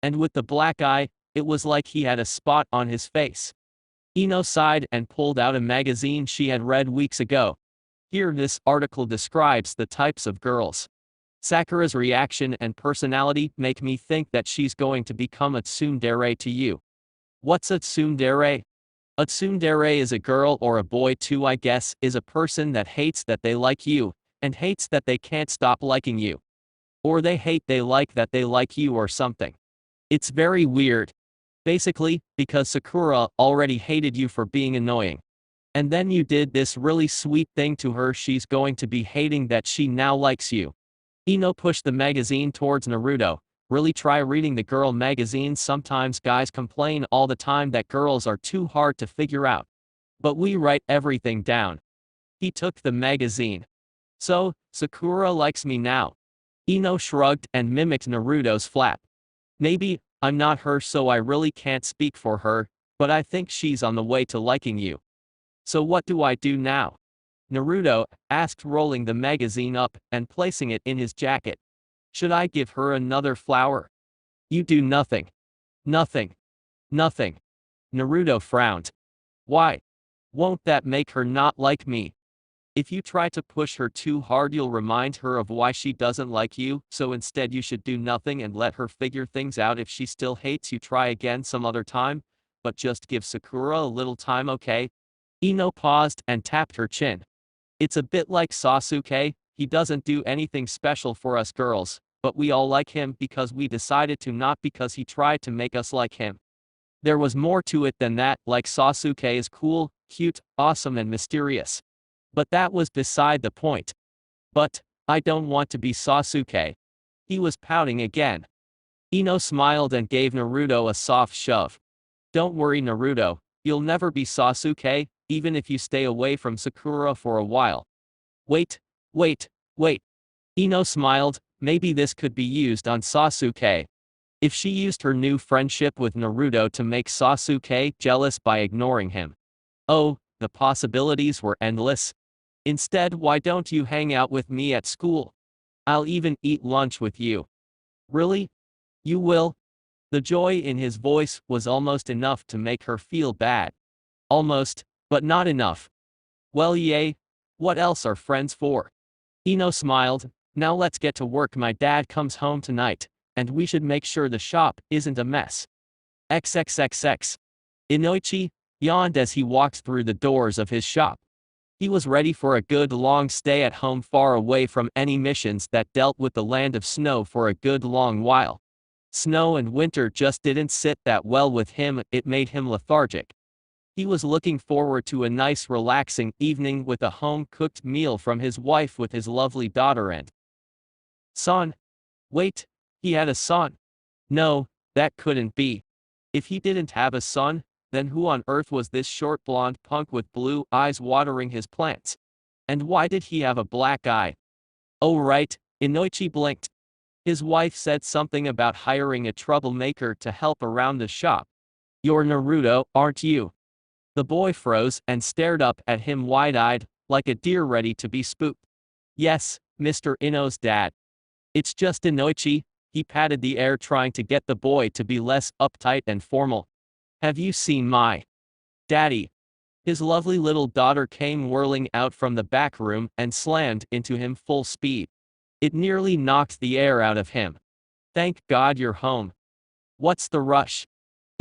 And with the black eye, it was like he had a spot on his face. Ino sighed and pulled out a magazine she had read weeks ago. Here, this article describes the types of girls. Sakura's reaction and personality make me think that she's going to become a tsundere to you. What's a tsundere? A tsundere is a girl or a boy too, I guess, is a person that hates that they like you, and hates that they can't stop liking you. Or they hate they like that they like you or something. It's very weird. Basically, because Sakura already hated you for being annoying. And then you did this really sweet thing to her, she's going to be hating that she now likes you. Ino pushed the magazine towards Naruto. Really try reading the girl magazines. Sometimes guys complain all the time that girls are too hard to figure out. But we write everything down. He took the magazine. So, Sakura likes me now. Ino shrugged and mimicked Naruto's flap. Maybe, I'm not her so I really can't speak for her, but I think she's on the way to liking you. So what do I do now? Naruto asked, rolling the magazine up and placing it in his jacket. Should I give her another flower? You do nothing. Nothing. Nothing. Naruto frowned. Why? Won't that make her not like me? If you try to push her too hard, you'll remind her of why she doesn't like you, so instead you should do nothing and let her figure things out. If she still hates you, try again some other time, but just give Sakura a little time, okay? Ino paused and tapped her chin. It's a bit like Sasuke, he doesn't do anything special for us girls, but we all like him because we decided to, not because he tried to make us like him. There was more to it than that, like Sasuke is cool, cute, awesome and mysterious. But that was beside the point. But, I don't want to be Sasuke. He was pouting again. Ino smiled and gave Naruto a soft shove. Don't worry, Naruto, you'll never be Sasuke, even if you stay away from Sakura for a while. Wait. Ino smiled, maybe this could be used on Sasuke. If she used her new friendship with Naruto to make Sasuke jealous by ignoring him. Oh, the possibilities were endless. Instead, why don't you hang out with me at school? I'll even eat lunch with you. Really? You will? The joy in his voice was almost enough to make her feel bad. Almost, but not enough. Well, yay. What else are friends for? Ino smiled. Now let's get to work. My dad comes home tonight, and we should make sure the shop isn't a mess. XXXX. Inoichi yawned as he walked through the doors of his shop. He was ready for a good long stay at home, far away from any missions that dealt with the land of snow for a good long while. Snow and winter just didn't sit that well with him. It made him lethargic. He was looking forward to a nice relaxing evening with a home-cooked meal from his wife with his lovely daughter and son. Wait, he had a son. No, that couldn't be. If he didn't have a son, then who on earth was this short blonde punk with blue eyes watering his plants? And why did he have a black eye? Oh right, Inoichi blinked. His wife said something about hiring a troublemaker to help around the shop. You're Naruto, aren't you? The boy froze and stared up at him wide-eyed, like a deer ready to be spooked. Yes, Mr. Ino's dad. It's just Inoichi. He patted the air, trying to get the boy to be less uptight and formal. Have you seen my daddy? His lovely little daughter came whirling out from the back room and slammed into him full speed. It nearly knocked the air out of him. Thank God you're home. What's the rush?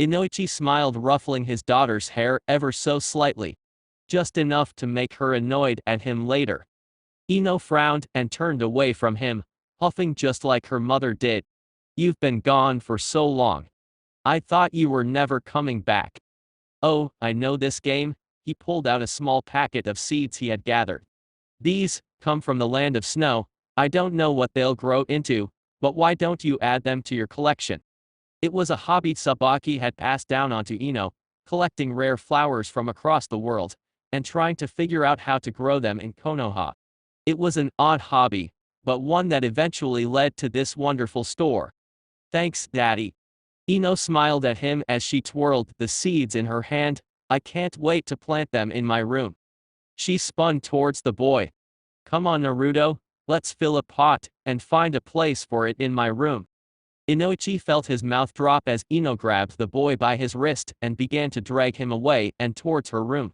Inoichi smiled, ruffling his daughter's hair ever so slightly. Just enough to make her annoyed at him later. Ino frowned and turned away from him, huffing just like her mother did. You've been gone for so long. I thought you were never coming back. Oh, I know this game. He pulled out a small packet of seeds he had gathered. These come from the land of snow. I don't know what they'll grow into, but why don't you add them to your collection? It was a hobby Sabaki had passed down onto Ino, collecting rare flowers from across the world, and trying to figure out how to grow them in Konoha. It was an odd hobby, but one that eventually led to this wonderful store. Thanks, Daddy. Ino smiled at him as she twirled the seeds in her hand. I can't wait to plant them in my room. She spun towards the boy. Come on, Naruto, let's fill a pot and find a place for it in my room. Inoichi felt his mouth drop as Ino grabbed the boy by his wrist and began to drag him away and towards her room.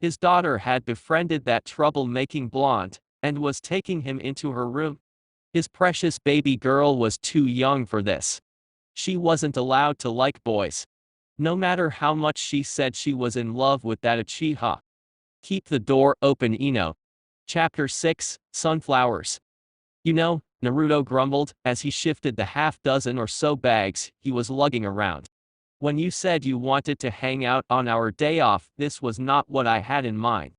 His daughter had befriended that trouble-making blonde and was taking him into her room. His precious baby girl was too young for this. She wasn't allowed to like boys. No matter how much she said she was in love with that Uchiha. Keep the door open, Ino. Chapter 6, Sunflowers. You know, Naruto grumbled as he shifted the half-dozen or so bags he was lugging around. When you said you wanted to hang out on our day off, this was not what I had in mind.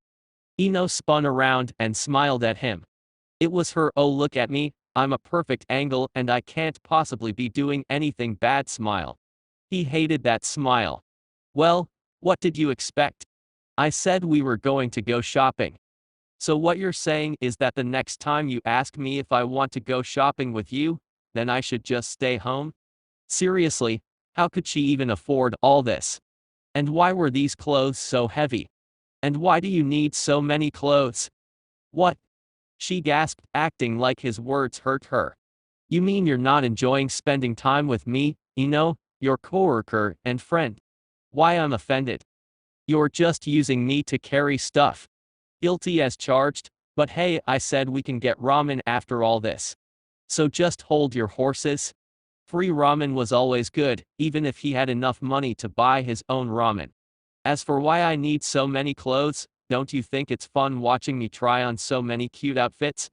Ino spun around and smiled at him. It was her "oh look at me, I'm a perfect angle and I can't possibly be doing anything bad" smile. He hated that smile. Well, what did you expect? I said we were going to go shopping. So what you're saying is that the next time you ask me if I want to go shopping with you, then I should just stay home? Seriously, how could she even afford all this? And why were these clothes so heavy? And why do you need so many clothes? What? She gasped, acting like his words hurt her. You mean you're not enjoying spending time with me, Ino, your coworker and friend? Why, I'm offended. You're just using me to carry stuff. Guilty as charged, but hey, I said we can get ramen after all this. So just hold your horses. Free ramen was always good, even if he had enough money to buy his own ramen. As for why I need so many clothes, don't you think it's fun watching me try on so many cute outfits?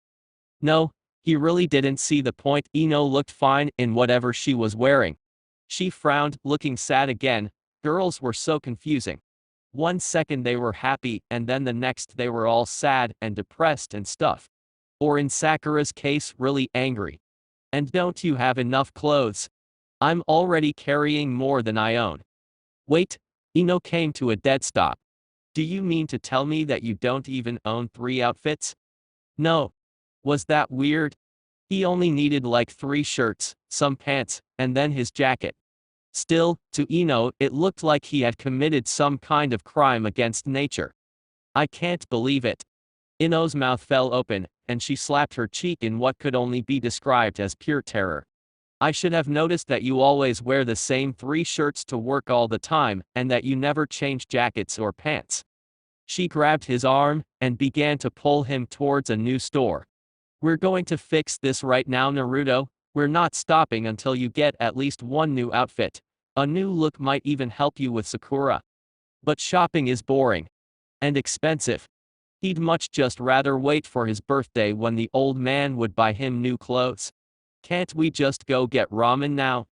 No, he really didn't see the point. Ino looked fine in whatever she was wearing. She frowned, looking sad again. Girls were so confusing. One second they were happy, and then the next they were all sad and depressed and stuff. Or in Sakura's case, really angry. And don't you have enough clothes? I'm already carrying more than I own. Wait, Ino came to a dead stop. Do you mean to tell me that you don't even own 3 outfits? No. Was that weird? He only needed like 3 shirts, some pants, and then his jacket. Still, to Ino, it looked like he had committed some kind of crime against nature. I can't believe it. Ino's mouth fell open, and she slapped her cheek in what could only be described as pure terror. I should have noticed that you always wear the same 3 shirts to work all the time, and that you never change jackets or pants. She grabbed his arm, and began to pull him towards a new store. We're going to fix this right now, Naruto. We're not stopping until you get at least one new outfit. A new look might even help you with Sakura. But shopping is boring. And expensive. He'd much just rather wait for his birthday when the old man would buy him new clothes. Can't we just go get ramen now?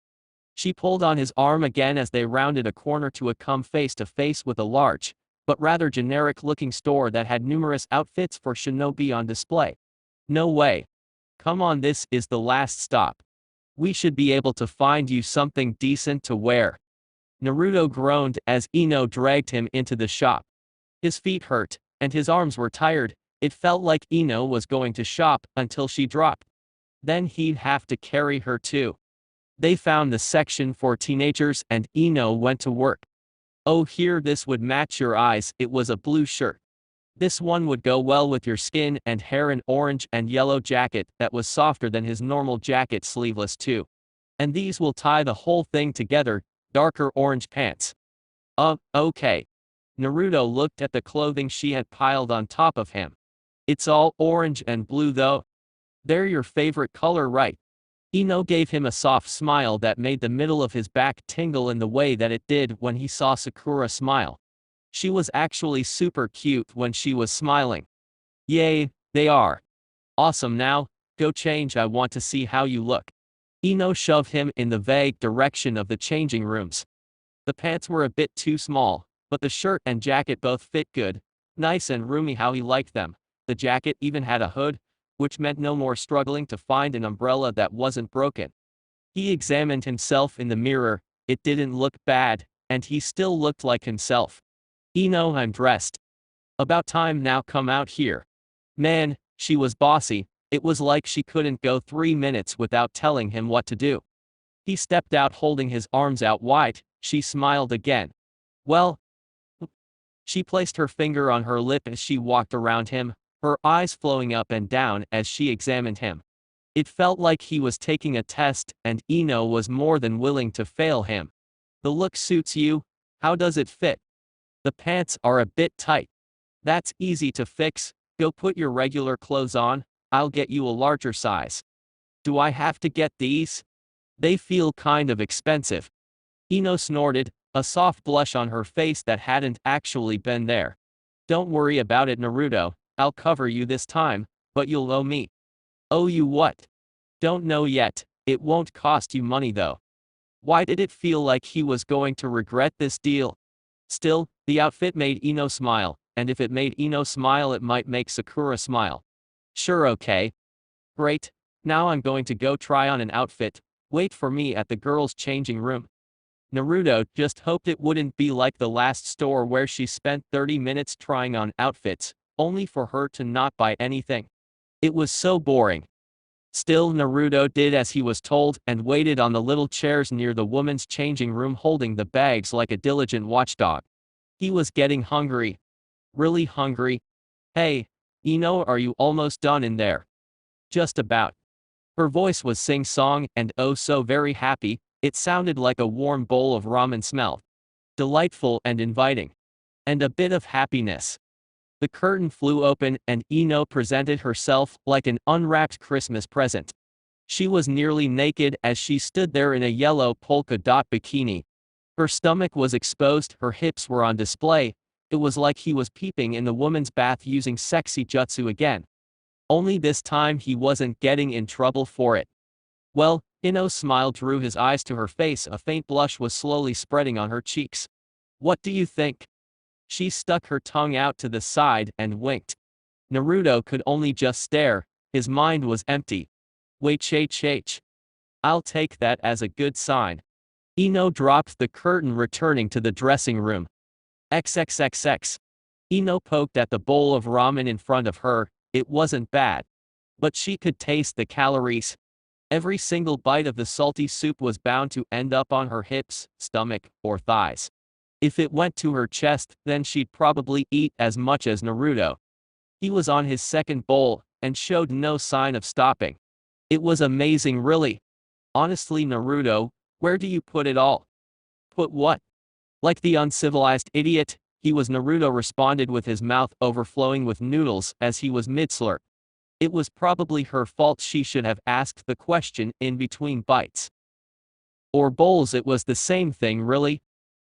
She pulled on his arm again as they rounded a corner to come face to face with a large, but rather generic-looking store that had numerous outfits for shinobi on display. No way. Come on, this is the last stop. We should be able to find you something decent to wear. Naruto groaned as Ino dragged him into the shop. His feet hurt, and his arms were tired. It felt like Ino was going to shop until she dropped. Then he'd have to carry her too. They found the section for teenagers and Ino went to work. Oh, here, this would match your eyes. It was a blue shirt. This one would go well with your skin and hair. An orange and yellow jacket that was softer than his normal jacket, sleeveless too. And these will tie the whole thing together. Darker orange pants. Okay. Naruto looked at the clothing she had piled on top of him. It's all orange and blue though. They're your favorite color, right? Ino gave him a soft smile that made the middle of his back tingle in the way that it did when he saw Sakura smile. She was actually super cute when she was smiling. Yay, they are. Awesome, now, go change. I want to see how you look. Ino shoved him in the vague direction of the changing rooms. The pants were a bit too small, but the shirt and jacket both fit good, nice and roomy how he liked them. The jacket even had a hood, which meant no more struggling to find an umbrella that wasn't broken. He examined himself in the mirror. It didn't look bad, and he still looked like himself. Ino, I'm dressed. About time now, come out here. Man, she was bossy. It was like she couldn't go 3 minutes without telling him what to do. He stepped out holding his arms out wide. She smiled again. Well, she placed her finger on her lip as she walked around him, her eyes flowing up and down as she examined him. It felt like he was taking a test, and Ino was more than willing to fail him. The look suits you. How does it fit? The pants are a bit tight. That's easy to fix. Go put your regular clothes on. I'll get you a larger size. Do I have to get these? They feel kind of expensive. Ino snorted, a soft blush on her face that hadn't actually been there. Don't worry about it, Naruto. I'll cover you this time, but you'll owe me. Owe you what? Don't know yet. It won't cost you money though. Why did it feel like he was going to regret this deal? Still, the outfit made Ino smile, and if it made Ino smile, it might make Sakura smile. Sure, okay. Great. Now I'm going to go try on an outfit. Wait for me at the girls' changing room. Naruto just hoped it wouldn't be like the last store where she spent 30 minutes trying on outfits, only for her to not buy anything. It was so boring. Still, Naruto did as he was told and waited on the little chairs near the woman's changing room holding the bags like a diligent watchdog. He was getting hungry. Really hungry. Hey, Ino, are you almost done in there? Just about. Her voice was sing-song and oh so very happy. It sounded like a warm bowl of ramen smell. Delightful and inviting. And a bit of happiness. The curtain flew open and Ino presented herself like an unwrapped Christmas present. She was nearly naked as she stood there in a yellow polka dot bikini. Her stomach was exposed, her hips were on display. It was like he was peeping in the woman's bath using sexy jutsu again. Only this time he wasn't getting in trouble for it. Well, Ino's smile drew his eyes to her face. A faint blush was slowly spreading on her cheeks. What do you think? She stuck her tongue out to the side and winked. Naruto could only just stare. His mind was empty. Wait. I'll take that as a good sign. Ino dropped the curtain, returning to the dressing room. XXXX. Ino poked at the bowl of ramen in front of her. It wasn't bad. But she could taste the calories. Every single bite of the salty soup was bound to end up on her hips, stomach, or thighs. If it went to her chest, then she'd probably eat as much as Naruto. He was on his second bowl, and showed no sign of stopping. It was amazing, really. Honestly, Naruto, where do you put it all? Put what? Like the uncivilized idiot, he was. Naruto responded with his mouth overflowing with noodles as he was mid-slurp. It was probably her fault. She should have asked the question in between bites. Or bowls. It was the same thing, really.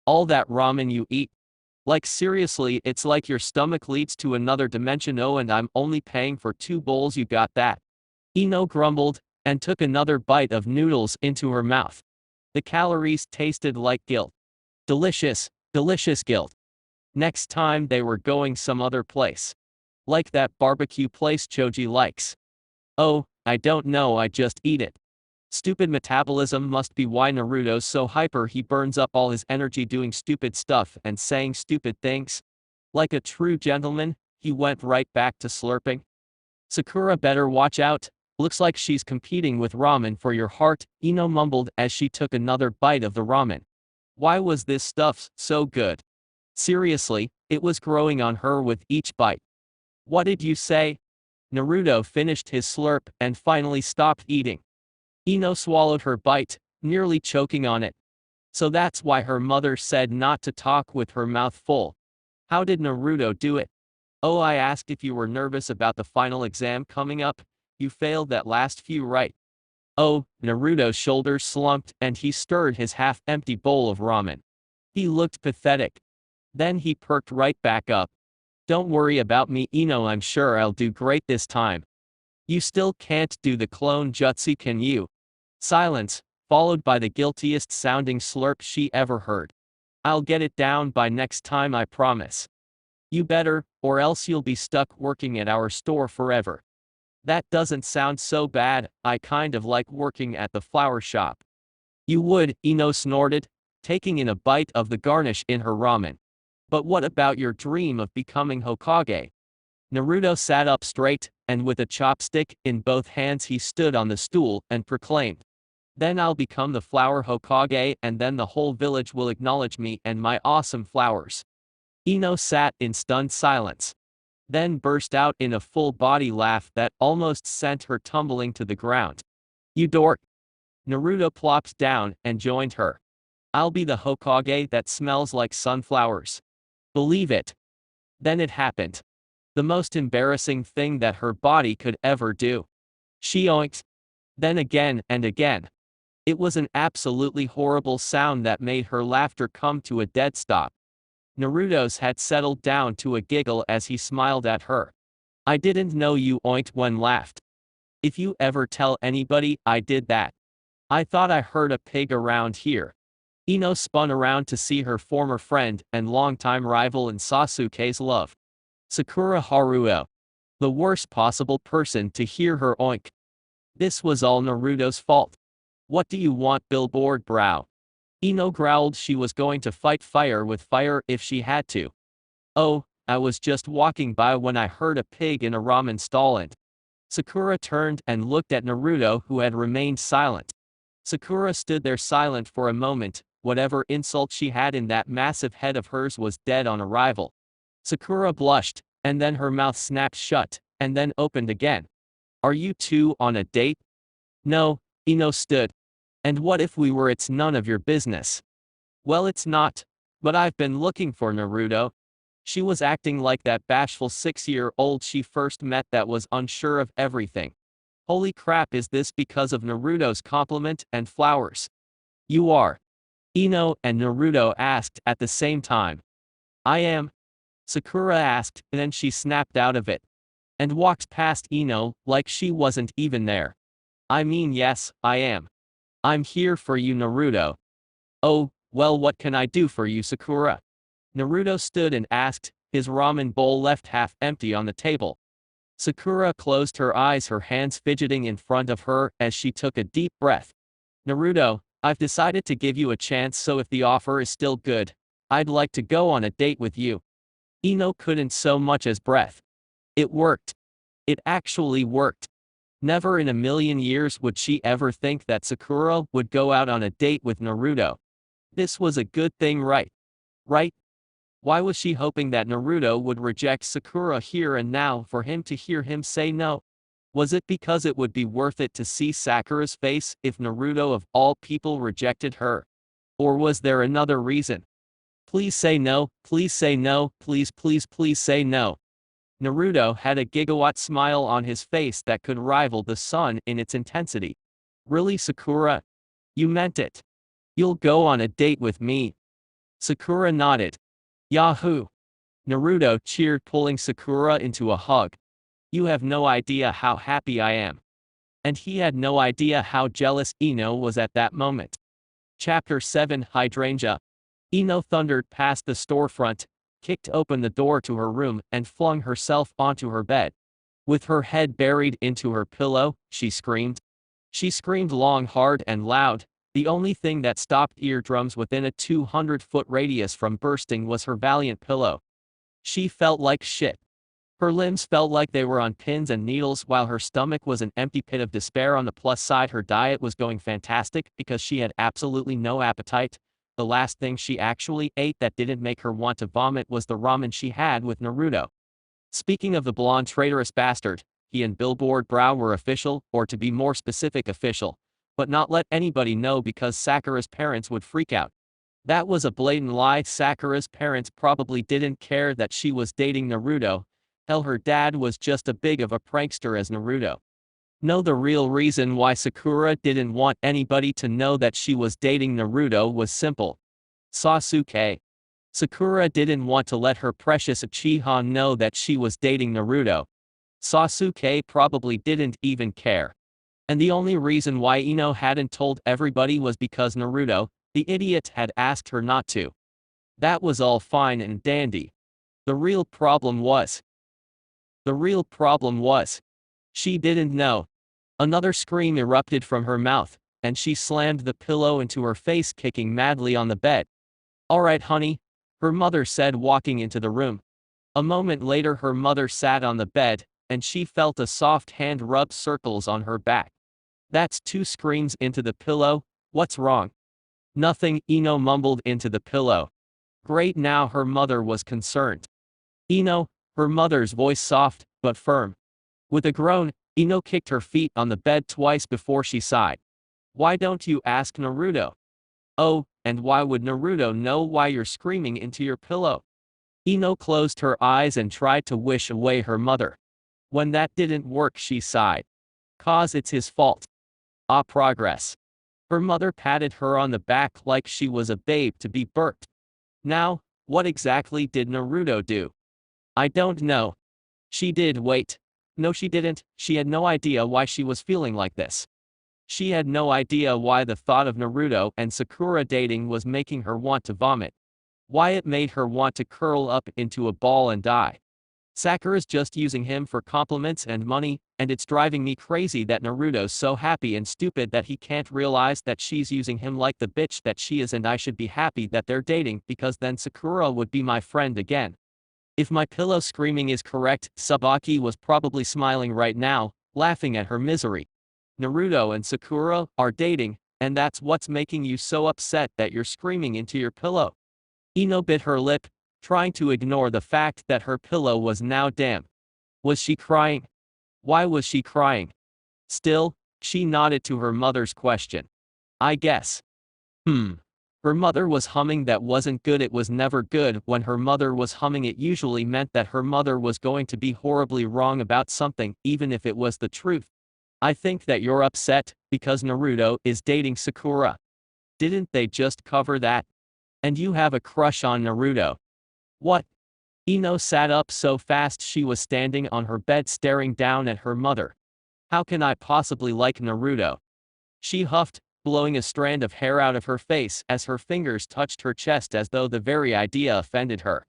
All that ramen you eat. Like seriously, it's like your stomach leads to another dimension. Oh, and I'm only paying for 2 bowls. You got that? Ino grumbled, and took another bite of noodles into her mouth. The calories tasted like guilt. Delicious, delicious guilt. Next time they were going some other place. Like that barbecue place Choji likes. Oh, I don't know, I just eat it. Stupid metabolism must be why Naruto's so hyper. He burns up all his energy doing stupid stuff and saying stupid things. Like a true gentleman, he went right back to slurping. Sakura better watch out. Looks like she's competing with ramen for your heart, Ino mumbled as she took another bite of the ramen. Why was this stuff so good? Seriously, it was growing on her with each bite. What did you say? Naruto finished his slurp and finally stopped eating. Ino swallowed her bite, nearly choking on it. So that's why her mother said not to talk with her mouth full. How did Naruto do it? Oh, I asked if you were nervous about the final exam coming up. You failed that last few, right? Oh, Naruto's shoulders slumped and he stirred his half-empty bowl of ramen. He looked pathetic. Then he perked right back up. Don't worry about me, Ino, I'm sure I'll do great this time. You still can't do the clone jutsu, can you? Silence, followed by the guiltiest sounding slurp she ever heard. I'll get it down by next time, I promise. You better, or else you'll be stuck working at our store forever. That doesn't sound so bad, I kind of like working at the flower shop. You would, Ino snorted, taking in a bite of the garnish in her ramen. But what about your dream of becoming Hokage? Naruto sat up straight, and with a chopstick in both hands he stood on the stool and proclaimed. Then I'll become the flower Hokage and then the whole village will acknowledge me and my awesome flowers. Ino sat in stunned silence. Then burst out in a full-body laugh that almost sent her tumbling to the ground. You dork. Naruto plopped down and joined her. I'll be the Hokage that smells like sunflowers. Believe it. Then it happened. The most embarrassing thing that her body could ever do. She oinked. Then again and again. It was an absolutely horrible sound that made her laughter come to a dead stop. Naruto's had settled down to a giggle as he smiled at her. I didn't know you oinked when laughed. If you ever tell anybody I did that. I thought I heard a pig around here. Ino spun around to see her former friend and longtime rival in Sasuke's love. Sakura Haruo. The worst possible person to hear her oink. This was all Naruto's fault. What do you want, billboard brow? Ino growled she was going to fight fire with fire if she had to. Oh, I was just walking by when I heard a pig in a ramen stall and Sakura turned and looked at Naruto, who had remained silent. Sakura stood there silent for a moment. Whatever insult she had in that massive head of hers was dead on arrival. Sakura blushed, and then her mouth snapped shut, and then opened again. Are you two on a date? No, Ino stood. And what if we were? It's none of your business. Well, it's not. But I've been looking for Naruto. She was acting like that bashful 6-year-old she first met that was unsure of everything. Holy crap, is this because of Naruto's compliment and flowers? You are. Ino and Naruto asked at the same time. I am. Sakura asked, and then she snapped out of it. And walked past Ino, like she wasn't even there. I mean, yes, I am. I'm here for you, Naruto. Oh, well, what can I do for you, Sakura? Naruto stood and asked, his ramen bowl left half empty on the table. Sakura closed her eyes, her hands fidgeting in front of her as she took a deep breath. Naruto, I've decided to give you a chance, so if the offer is still good, I'd like to go on a date with you. Ino couldn't so much as breath. It worked. It actually worked. Never in a million years would she ever think that Sakura would go out on a date with Naruto. This was a good thing, right? Right? Why was she hoping that Naruto would reject Sakura here and now for him to hear him say no? Was it because it would be worth it to see Sakura's face if Naruto of all people rejected her? Or was there another reason? Please say no, please say no, please please please say no. Naruto had a gigawatt smile on his face that could rival the sun in its intensity. Really, Sakura? You meant it. You'll go on a date with me. Sakura nodded. Yahoo! Naruto cheered, pulling Sakura into a hug. You have no idea how happy I am. And he had no idea how jealous Ino was at that moment. Chapter 7 Hydrangea. Ino thundered past the storefront, kicked open the door to her room, and flung herself onto her bed. With her head buried into her pillow, she screamed. She screamed long, hard, and loud. The only thing that stopped eardrums within a 200-foot radius from bursting was her valiant pillow. She felt like shit. Her limbs felt like they were on pins and needles, while her stomach was an empty pit of despair. On the plus side, her diet was going fantastic because she had absolutely no appetite. The last thing she actually ate that didn't make her want to vomit was the ramen she had with Naruto. Speaking of the blonde traitorous bastard, he and Billboard Brow were official, or to be more specific, official. But not let anybody know because Sakura's parents would freak out. That was a blatant lie. Sakura's parents probably didn't care that she was dating Naruto. Hell, her dad was just as big of a prankster as Naruto. No, the real reason why Sakura didn't want anybody to know that she was dating Naruto was simple. Sasuke. Sakura didn't want to let her precious Uchiha know that she was dating Naruto. Sasuke probably didn't even care. And the only reason why Ino hadn't told everybody was because Naruto, the idiot, had asked her not to. That was all fine and dandy. The real problem was, she didn't know. Another scream erupted from her mouth, and she slammed the pillow into her face, kicking madly on the bed. Alright, honey, her mother said, walking into the room. A moment later, her mother sat on the bed, and she felt a soft hand rub circles on her back. That's two screams into the pillow. What's wrong? Nothing, Ino mumbled into the pillow. Great, now her mother was concerned. Ino, her mother's voice soft, but firm. With a groan, Ino kicked her feet on the bed twice before she sighed. Why don't you ask Naruto? Oh, and why would Naruto know why you're screaming into your pillow? Ino closed her eyes and tried to wish away her mother. When that didn't work, she sighed. 'Cause it's his fault. Ah, progress. Her mother patted her on the back like she was a babe to be burped. Now, what exactly did Naruto do? I don't know. She did. Wait. No, she didn't. She had no idea why she was feeling like this. She had no idea why the thought of Naruto and Sakura dating was making her want to vomit. Why it made her want to curl up into a ball and die. Sakura's just using him for compliments and money, and it's driving me crazy that Naruto's so happy and stupid that he can't realize that she's using him like the bitch that she is, and I should be happy that they're dating because then Sakura would be my friend again. If my pillow screaming is correct, Sabaki was probably smiling right now, laughing at her misery. Naruto and Sakura are dating, and that's what's making you so upset that you're screaming into your pillow. Ino bit her lip, trying to ignore the fact that her pillow was now damp. Was she crying? Why was she crying? Still, she nodded to her mother's question. I guess. Her mother was humming. That wasn't good. It was never good. When her mother was humming, it usually meant that her mother was going to be horribly wrong about something, even if it was the truth. I think that you're upset because Naruto is dating Sakura. Didn't they just cover that? And you have a crush on Naruto. What? Ino sat up so fast she was standing on her bed staring down at her mother. How can I possibly like Naruto? She huffed, blowing a strand of hair out of her face as her fingers touched her chest as though the very idea offended her.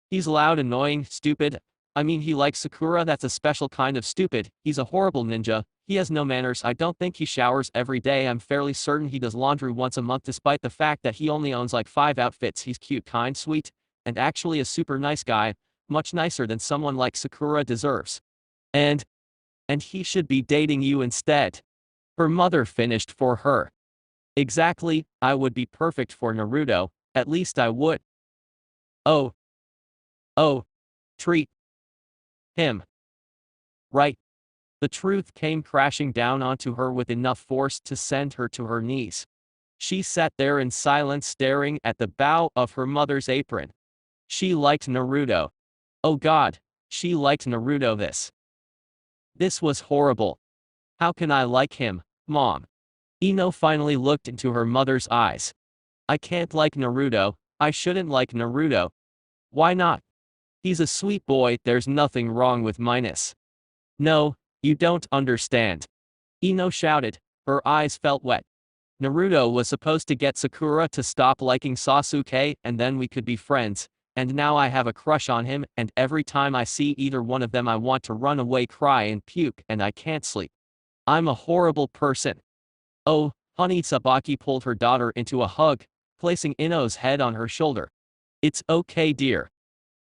He's loud, annoying, stupid. I mean, he likes Sakura. That's a special kind of stupid. He's a horrible ninja. He has no manners. I don't think he showers every day. I'm fairly certain he does laundry once a month, despite the fact that he only owns like 5 outfits. He's cute, kind, sweet, and actually a super nice guy, much nicer than someone like Sakura deserves. And he should be dating you instead. Her mother finished for her. Exactly, I would be perfect for Naruto, at least I would. Oh. Oh. Treat him right. The truth came crashing down onto her with enough force to send her to her knees. She sat there in silence staring at the bow of her mother's apron. She liked Naruto. Oh God, she liked Naruto this. This was horrible. How can I like him, Mom? Ino finally looked into her mother's eyes. I can't like Naruto, I shouldn't like Naruto. Why not? He's a sweet boy, there's nothing wrong with minus. No, you don't understand. Ino shouted, her eyes felt wet. Naruto was supposed to get Sakura to stop liking Sasuke and then we could be friends, and now I have a crush on him and every time I see either one of them I want to run away, cry and puke and I can't sleep. I'm a horrible person. Oh, honey, Sabaki pulled her daughter into a hug, placing Ino's head on her shoulder. It's okay, dear.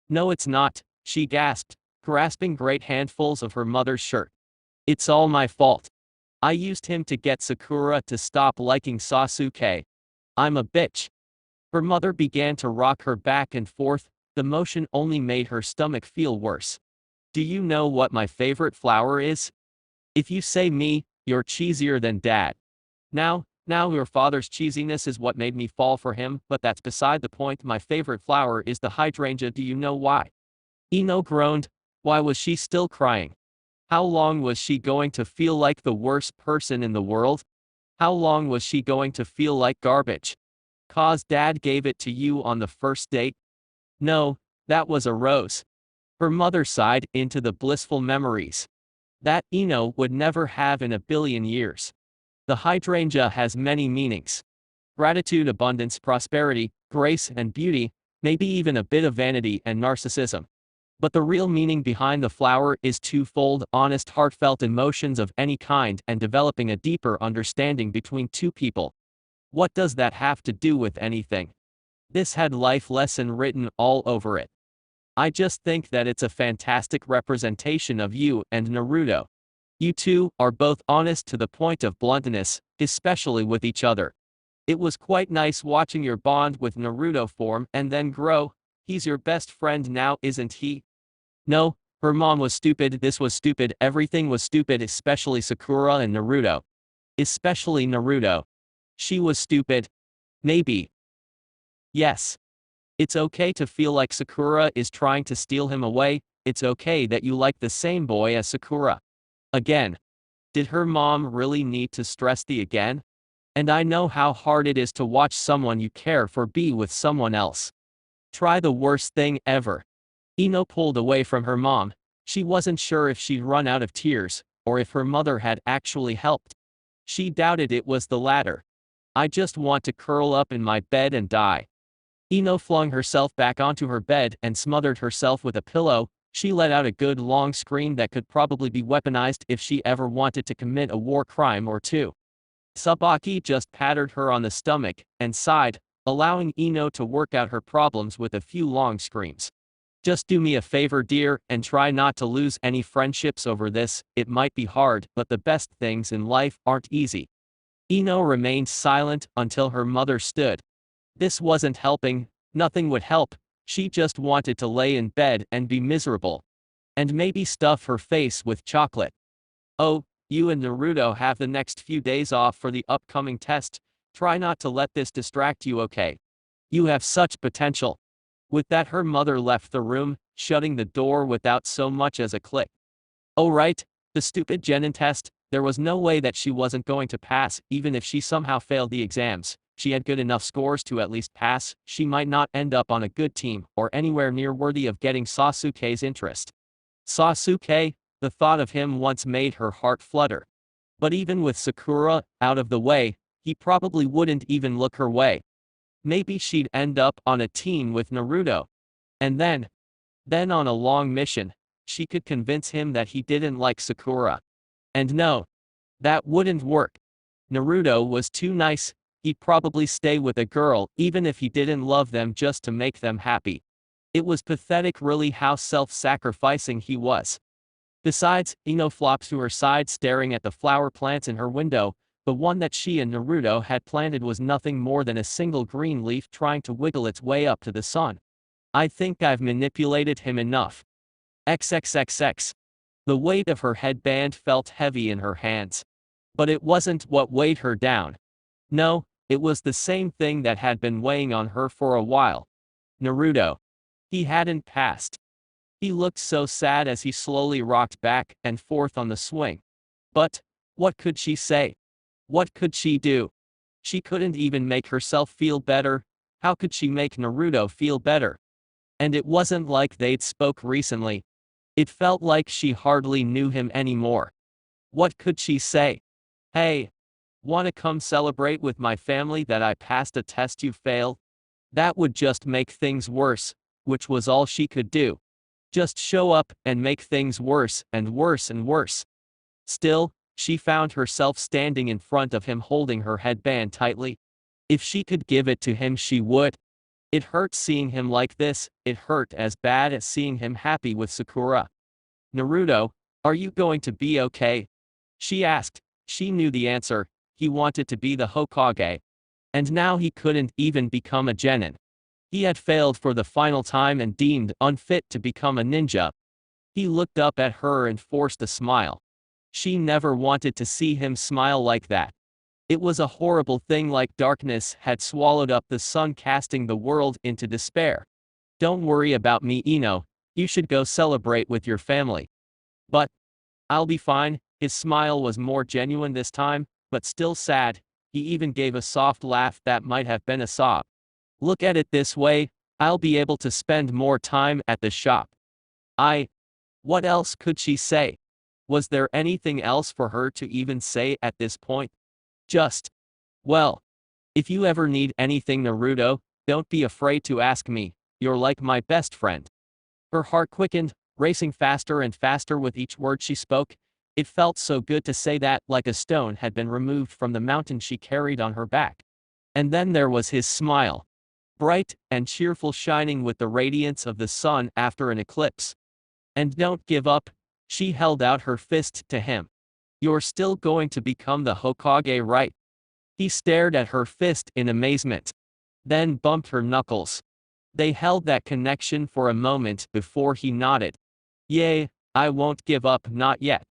No, it's not, she gasped, grasping great handfuls of her mother's shirt. It's all my fault. I used him to get Sakura to stop liking Sasuke. I'm a bitch. Her mother began to rock her back and forth, the motion only made her stomach feel worse. Do you know what my favorite flower is? If you say me, you're cheesier than Dad. Now your father's cheesiness is what made me fall for him, but that's beside the point. My favorite flower is the hydrangea. Do you know why? Ino groaned. Why was she still crying? How long was she going to feel like the worst person in the world? How long was she going to feel like garbage? 'Cause Dad gave it to you on the first date? No, that was a rose. Her mother sighed into the blissful memories. That Ino would never have in a billion years. The hydrangea has many meanings. Gratitude, abundance, prosperity, grace and beauty, maybe even a bit of vanity and narcissism. But the real meaning behind the flower is twofold: honest, heartfelt emotions of any kind and developing a deeper understanding between two people. What does that have to do with anything? This had life lesson written all over it. I just think that it's a fantastic representation of you and Naruto. You two are both honest to the point of bluntness, especially with each other. It was quite nice watching your bond with Naruto form and then grow. He's your best friend now, isn't he? No, her mom was stupid, this was stupid, everything was stupid, especially Sakura and Naruto. Especially Naruto. She was stupid. Maybe. Yes. It's okay to feel like Sakura is trying to steal him away, it's okay that you like the same boy as Sakura. Again. Did her mom really need to stress the again? And I know how hard it is to watch someone you care for be with someone else. Try the worst thing ever. Ino pulled away from her mom. She wasn't sure if she'd run out of tears, or if her mother had actually helped. She doubted it was the latter. I just want to curl up in my bed and die. Ino flung herself back onto her bed and smothered herself with a pillow. She let out a good long scream that could probably be weaponized if she ever wanted to commit a war crime or two. Sabaki just patted her on the stomach and sighed, allowing Ino to work out her problems with a few long screams. Just do me a favor, dear, and try not to lose any friendships over this. It might be hard, but the best things in life aren't easy. Ino remained silent until her mother stood. This wasn't helping, nothing would help. She just wanted to lay in bed and be miserable. And maybe stuff her face with chocolate. Oh, you and Naruto have the next few days off for the upcoming test. Try not to let this distract you, okay? You have such potential. With that, her mother left the room, shutting the door without so much as a click. Oh right, the stupid genin test. There was no way that she wasn't going to pass, even if she somehow failed the exams. She had good enough scores to at least pass. She might not end up on a good team, or anywhere near worthy of getting Sasuke's interest. Sasuke, the thought of him once made her heart flutter. But even with Sakura out of the way, he probably wouldn't even look her way. Maybe she'd end up on a team with Naruto. And then on a long mission, she could convince him that he didn't like Sakura. And no, that wouldn't work. Naruto was too nice. He'd probably stay with a girl, even if he didn't love them, just to make them happy. It was pathetic really how self-sacrificing he was. Besides, Ino flopped to her side staring at the flower plants in her window. The one that she and Naruto had planted was nothing more than a single green leaf trying to wiggle its way up to the sun. I think I've manipulated him enough. XXXX. The weight of her headband felt heavy in her hands. But it wasn't what weighed her down. No, it was the same thing that had been weighing on her for a while. Naruto. He hadn't passed. He looked so sad as he slowly rocked back and forth on the swing. But, what could she say? What could she do? She couldn't even make herself feel better. How could she make Naruto feel better? And it wasn't like they'd spoke recently. It felt like she hardly knew him anymore. What could she say? Hey, wanna come celebrate with my family that I passed a test you failed? That would just make things worse, which was all she could do. Just show up and make things worse and worse and worse. Still, she found herself standing in front of him holding her headband tightly. If she could give it to him she would. It hurt seeing him like this, it hurt as bad as seeing him happy with Sakura. Naruto, are you going to be okay? She asked. She knew the answer. He wanted to be the Hokage. And now he couldn't even become a genin. He had failed for the final time and deemed unfit to become a ninja. He looked up at her and forced a smile. She never wanted to see him smile like that. It was a horrible thing, like darkness had swallowed up the sun, casting the world into despair. Don't worry about me, Ino. You should go celebrate with your family. But I'll be fine. His smile was more genuine this time, but still sad. He even gave a soft laugh that might have been a sob. Look at it this way, I'll be able to spend more time at the shop. What else could she say? Was there anything else for her to even say at this point? Just, well, if you ever need anything, Naruto, don't be afraid to ask me. You're like my best friend. Her heart quickened, racing faster and faster with each word she spoke. It felt so good to say that, like a stone had been removed from the mountain she carried on her back. And then there was his smile. Bright and cheerful, shining with the radiance of the sun after an eclipse. And don't give up. She held out her fist to him. You're still going to become the Hokage, right? He stared at her fist in amazement. Then bumped her knuckles. They held that connection for a moment before he nodded. Yay, I won't give up, not yet.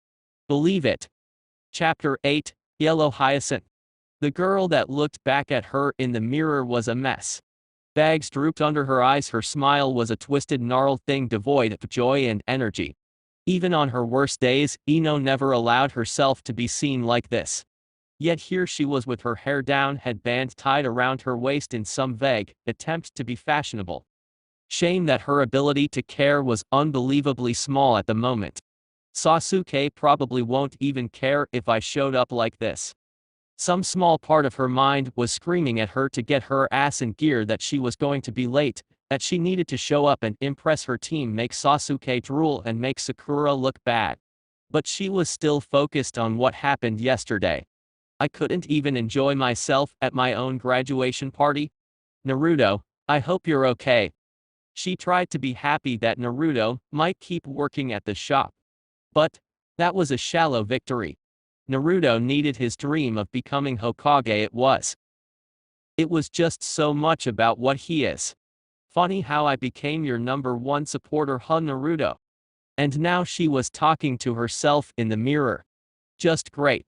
Believe it. Chapter 8, Yellow Hyacinth. The girl that looked back at her in the mirror was a mess. Bags drooped under her eyes, her smile was a twisted, gnarled thing devoid of joy and energy. Even on her worst days, Ino never allowed herself to be seen like this. Yet here she was with her hair down, headband tied around her waist in some vague attempt to be fashionable. Shame that her ability to care was unbelievably small at the moment. Sasuke probably won't even care if I showed up like this. Some small part of her mind was screaming at her to get her ass in gear, that she was going to be late, that she needed to show up and impress her team, make Sasuke drool and make Sakura look bad. But she was still focused on what happened yesterday. I couldn't even enjoy myself at my own graduation party. Naruto, I hope you're okay. She tried to be happy that Naruto might keep working at the shop. But that was a shallow victory. Naruto needed his dream of becoming Hokage. It was just so much about what he is. Funny how I became your #1 supporter, huh, Naruto? And now she was talking to herself in the mirror. Just great.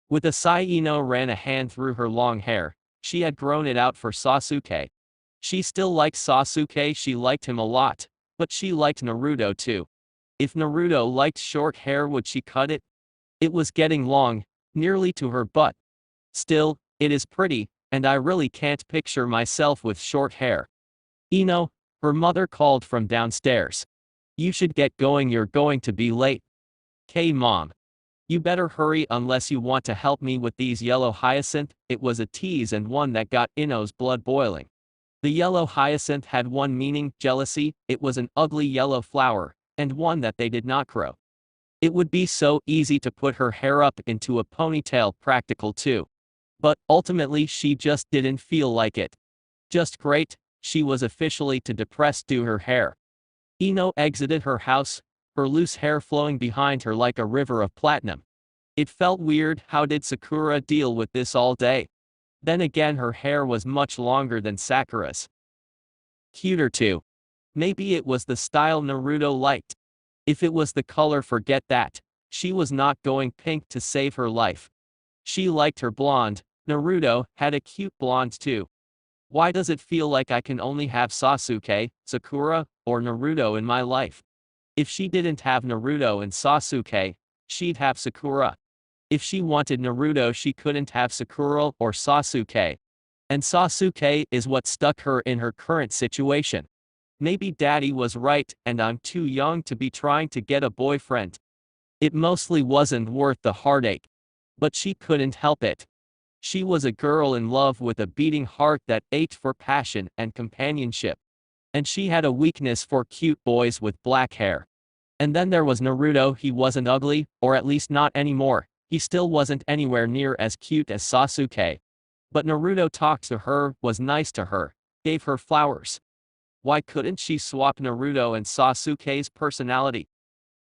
With a sigh, Ino ran a hand through her long hair. She had grown it out for Sasuke. She still liked Sasuke, she liked him a lot. But she liked Naruto too. If Naruto liked short hair, would she cut it? It was getting long, nearly to her butt. Still, it is pretty, and I really can't picture myself with short hair. Ino, her mother called from downstairs. You should get going, you're going to be late. "K mom. You better hurry unless you want to help me with these yellow hyacinth." It was a tease, and one that got Ino's blood boiling. The yellow hyacinth had one meaning: jealousy. It was an ugly yellow flower, and one that they did not grow. It would be so easy to put her hair up into a ponytail, practical too. But ultimately she just didn't feel like it. Just great, she was officially to depress do her hair. Ino exited her house, her loose hair flowing behind her like a river of platinum. It felt weird. How did Sakura deal with this all day? Then again, her hair was much longer than Sakura's. Cuter too. Maybe it was the style Naruto liked. If it was the color, forget that. She was not going pink to save her life. She liked her blonde. Naruto had a cute blonde too. Why does it feel like I can only have Sasuke, Sakura, or Naruto in my life? If she didn't have Naruto and Sasuke, she'd have Sakura. If she wanted Naruto, she couldn't have Sakura or Sasuke. And Sasuke is what stuck her in her current situation. Maybe daddy was right and I'm too young to be trying to get a boyfriend. It mostly wasn't worth the heartache. But she couldn't help it. She was a girl in love with a beating heart that ached for passion and companionship. And she had a weakness for cute boys with black hair. And then there was Naruto. He wasn't ugly, or at least not anymore. He still wasn't anywhere near as cute as Sasuke. But Naruto talked to her, was nice to her, gave her flowers. Why couldn't she swap Naruto and Sasuke's personality?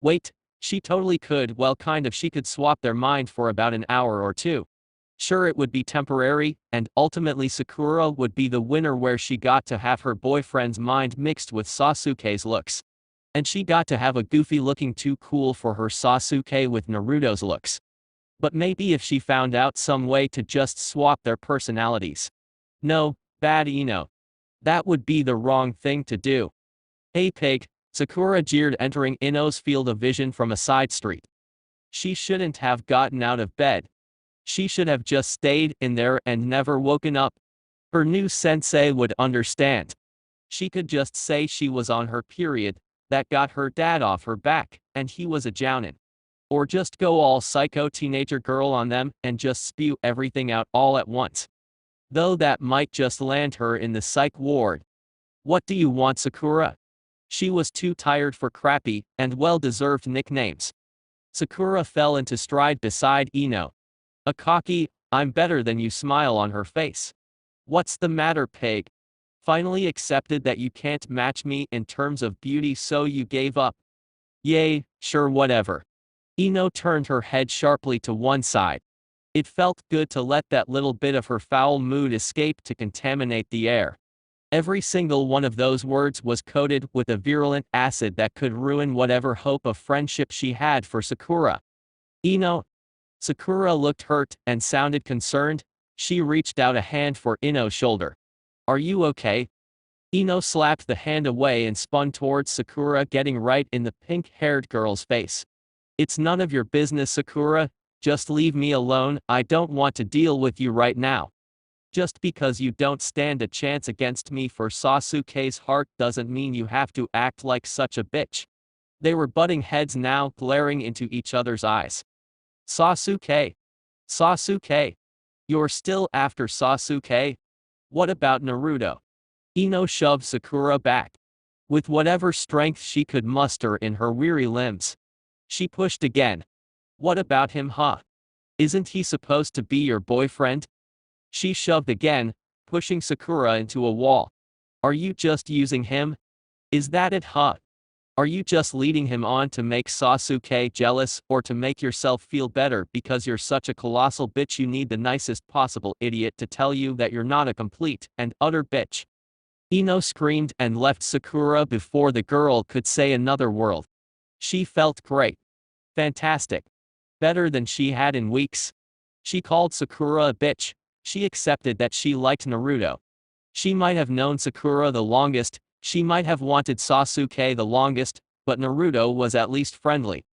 Wait, she totally could. Well, kind of. She could swap their mind for about an hour or two. Sure, it would be temporary, and ultimately Sakura would be the winner, where she got to have her boyfriend's mind mixed with Sasuke's looks. And she got to have a goofy looking too cool for her Sasuke with Naruto's looks. But maybe if she found out some way to just swap their personalities. No, bad Ino. That would be the wrong thing to do. Hey pig, Sakura jeered, entering Ino's field of vision from a side street. She shouldn't have gotten out of bed. She should have just stayed in there and never woken up. Her new sensei would understand. She could just say she was on her period, that got her dad off her back, and he was a jounin. Or just go all psycho teenager girl on them and just spew everything out all at once. Though that might just land her in the psych ward. What do you want, Sakura? She was too tired for crappy and well-deserved nicknames. Sakura fell into stride beside Ino. A cocky, "I'm better than you" smile on her face. What's the matter, pig? Finally accepted that you can't match me in terms of beauty, so you gave up? Yay, sure, whatever. Ino turned her head sharply to one side. It felt good to let that little bit of her foul mood escape to contaminate the air. Every single one of those words was coated with a virulent acid that could ruin whatever hope of friendship she had for Sakura. Ino? Sakura looked hurt and sounded concerned. She reached out a hand for Ino's shoulder. Are you okay? Ino slapped the hand away and spun towards Sakura, getting right in the pink-haired girl's face. It's none of your business, Sakura. Just leave me alone. I don't want to deal with you right now. Just because you don't stand a chance against me for Sasuke's heart doesn't mean you have to act like such a bitch. They were butting heads now, glaring into each other's eyes. Sasuke. Sasuke. You're still after Sasuke? What about Naruto? Ino shoved Sakura back. With whatever strength she could muster in her weary limbs. She pushed again. What about him, huh? Isn't he supposed to be your boyfriend? She shoved again, pushing Sakura into a wall. Are you just using him? Is that it, huh? Are you just leading him on to make Sasuke jealous, or to make yourself feel better because you're such a colossal bitch you need the nicest possible idiot to tell you that you're not a complete and utter bitch? Ino screamed and left Sakura before the girl could say another word. She felt great. Fantastic. Better than she had in weeks. She called Sakura a bitch. She accepted that she liked Naruto. She might have known Sakura the longest, she might have wanted Sasuke the longest, but Naruto was at least friendly.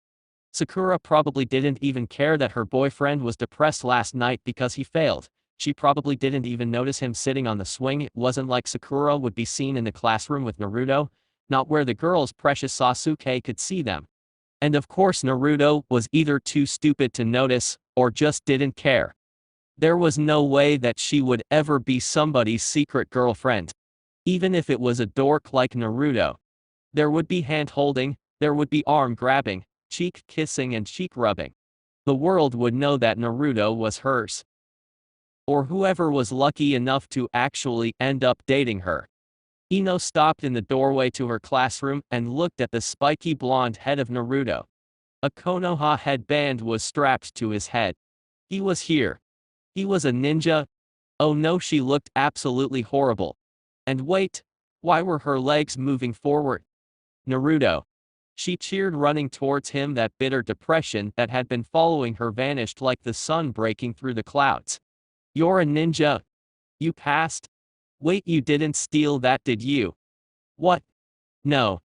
Sakura probably didn't even care that her boyfriend was depressed last night because he failed. She probably didn't even notice him sitting on the swing. It wasn't like Sakura would be seen in the classroom with Naruto, not where the girl's precious Sasuke could see them. And of course Naruto was either too stupid to notice, or just didn't care. There was no way that she would ever be somebody's secret girlfriend. Even if it was a dork like Naruto. There would be hand-holding, there would be arm-grabbing, cheek-kissing and cheek-rubbing. The world would know that Naruto was hers. Or whoever was lucky enough to actually end up dating her. Ino stopped in the doorway to her classroom and looked at the spiky blonde head of Naruto. A konoha headband was strapped to his head. He was here. He was a ninja. Oh no, she looked absolutely horrible. And wait, why were her legs moving forward? Naruto. She cheered, running towards him. That bitter depression that had been following her vanished like the sun breaking through the clouds. You're a ninja. You passed? Wait, you didn't steal that, did you? What? No.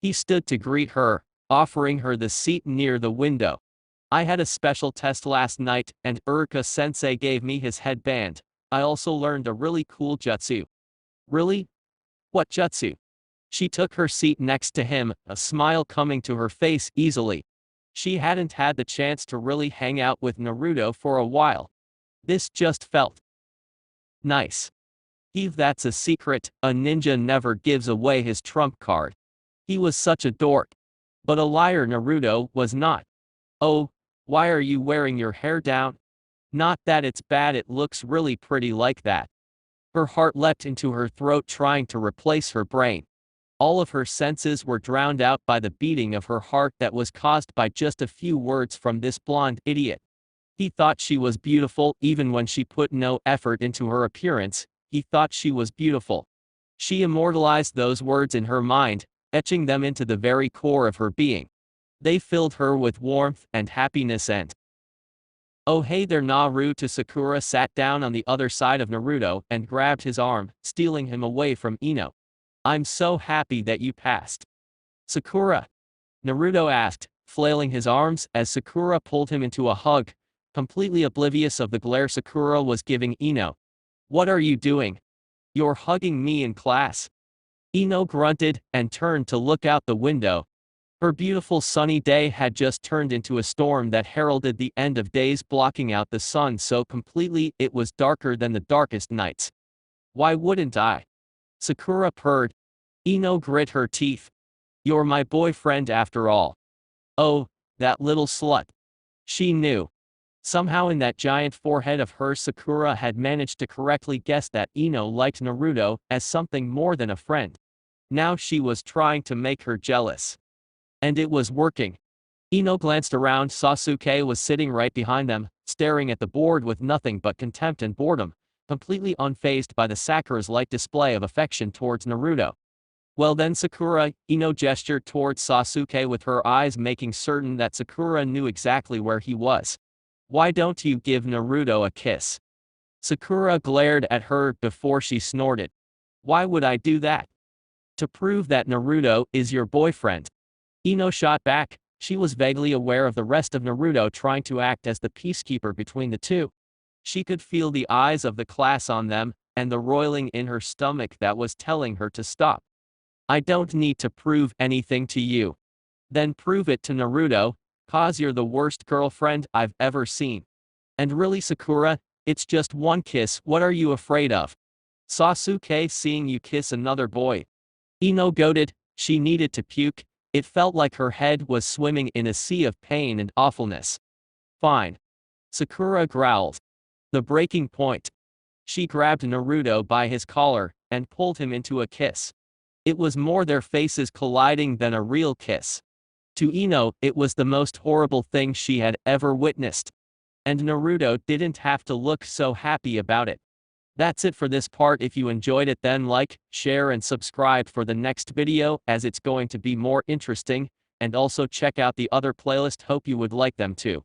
He stood to greet her, offering her the seat near the window. I had a special test last night, and Urika-sensei gave me his headband. I also learned a really cool jutsu. Really? What jutsu? She took her seat next to him, a smile coming to her face easily. She hadn't had the chance to really hang out with Naruto for a while. This just felt nice. If that's a secret, a ninja never gives away his trump card. He was such a dork. But a liar Naruto was not. Oh, why are you wearing your hair down? Not that it's bad, it looks really pretty like that. Her heart leapt into her throat, trying to replace her brain. All of her senses were drowned out by the beating of her heart that was caused by just a few words from this blonde idiot. He thought she was beautiful even when she put no effort into her appearance. He thought she was beautiful. She immortalized those words in her mind, etching them into the very core of her being. They filled her with warmth and happiness and... Oh hey there Naruto. Sakura sat down on the other side of Naruto and grabbed his arm, stealing him away from Ino. I'm so happy that you passed. Sakura? Naruto asked, flailing his arms as Sakura pulled him into a hug, completely oblivious of the glare Sakura was giving Ino. What are you doing? You're hugging me in class. Ino grunted and turned to look out the window. Her beautiful sunny day had just turned into a storm that heralded the end of days, blocking out the sun so completely it was darker than the darkest nights. Why wouldn't I? Sakura purred. Ino grit her teeth. You're my boyfriend after all. Oh, that little slut. She knew. Somehow in that giant forehead of hers, Sakura had managed to correctly guess that Ino liked Naruto as something more than a friend. Now she was trying to make her jealous. And it was working. Ino glanced around. Sasuke was sitting right behind them, staring at the board with nothing but contempt and boredom, completely unfazed by the Sakura's light display of affection towards Naruto. Well then Sakura, Ino gestured towards Sasuke with her eyes, making certain that Sakura knew exactly where he was. Why don't you give Naruto a kiss? Sakura glared at her before she snorted. Why would I do that? To prove that Naruto is your boyfriend. Ino shot back. She was vaguely aware of the rest of Naruto trying to act as the peacekeeper between the two. She could feel the eyes of the class on them, and the roiling in her stomach that was telling her to stop. I don't need to prove anything to you. Then prove it to Naruto, cause you're the worst girlfriend I've ever seen. And really Sakura, it's just one kiss, what are you afraid of? Sasuke seeing you kiss another boy. Ino goaded, she needed to puke, it felt like her head was swimming in a sea of pain and awfulness. Fine. Sakura growled. The breaking point. She grabbed Naruto by his collar and pulled him into a kiss. It was more their faces colliding than a real kiss. To Ino, it was the most horrible thing she had ever witnessed. And Naruto didn't have to look so happy about it. That's it for this part. If you enjoyed it, then like, share and subscribe for the next video, as it's going to be more interesting, and also check out the other playlist. Hope you would like them too.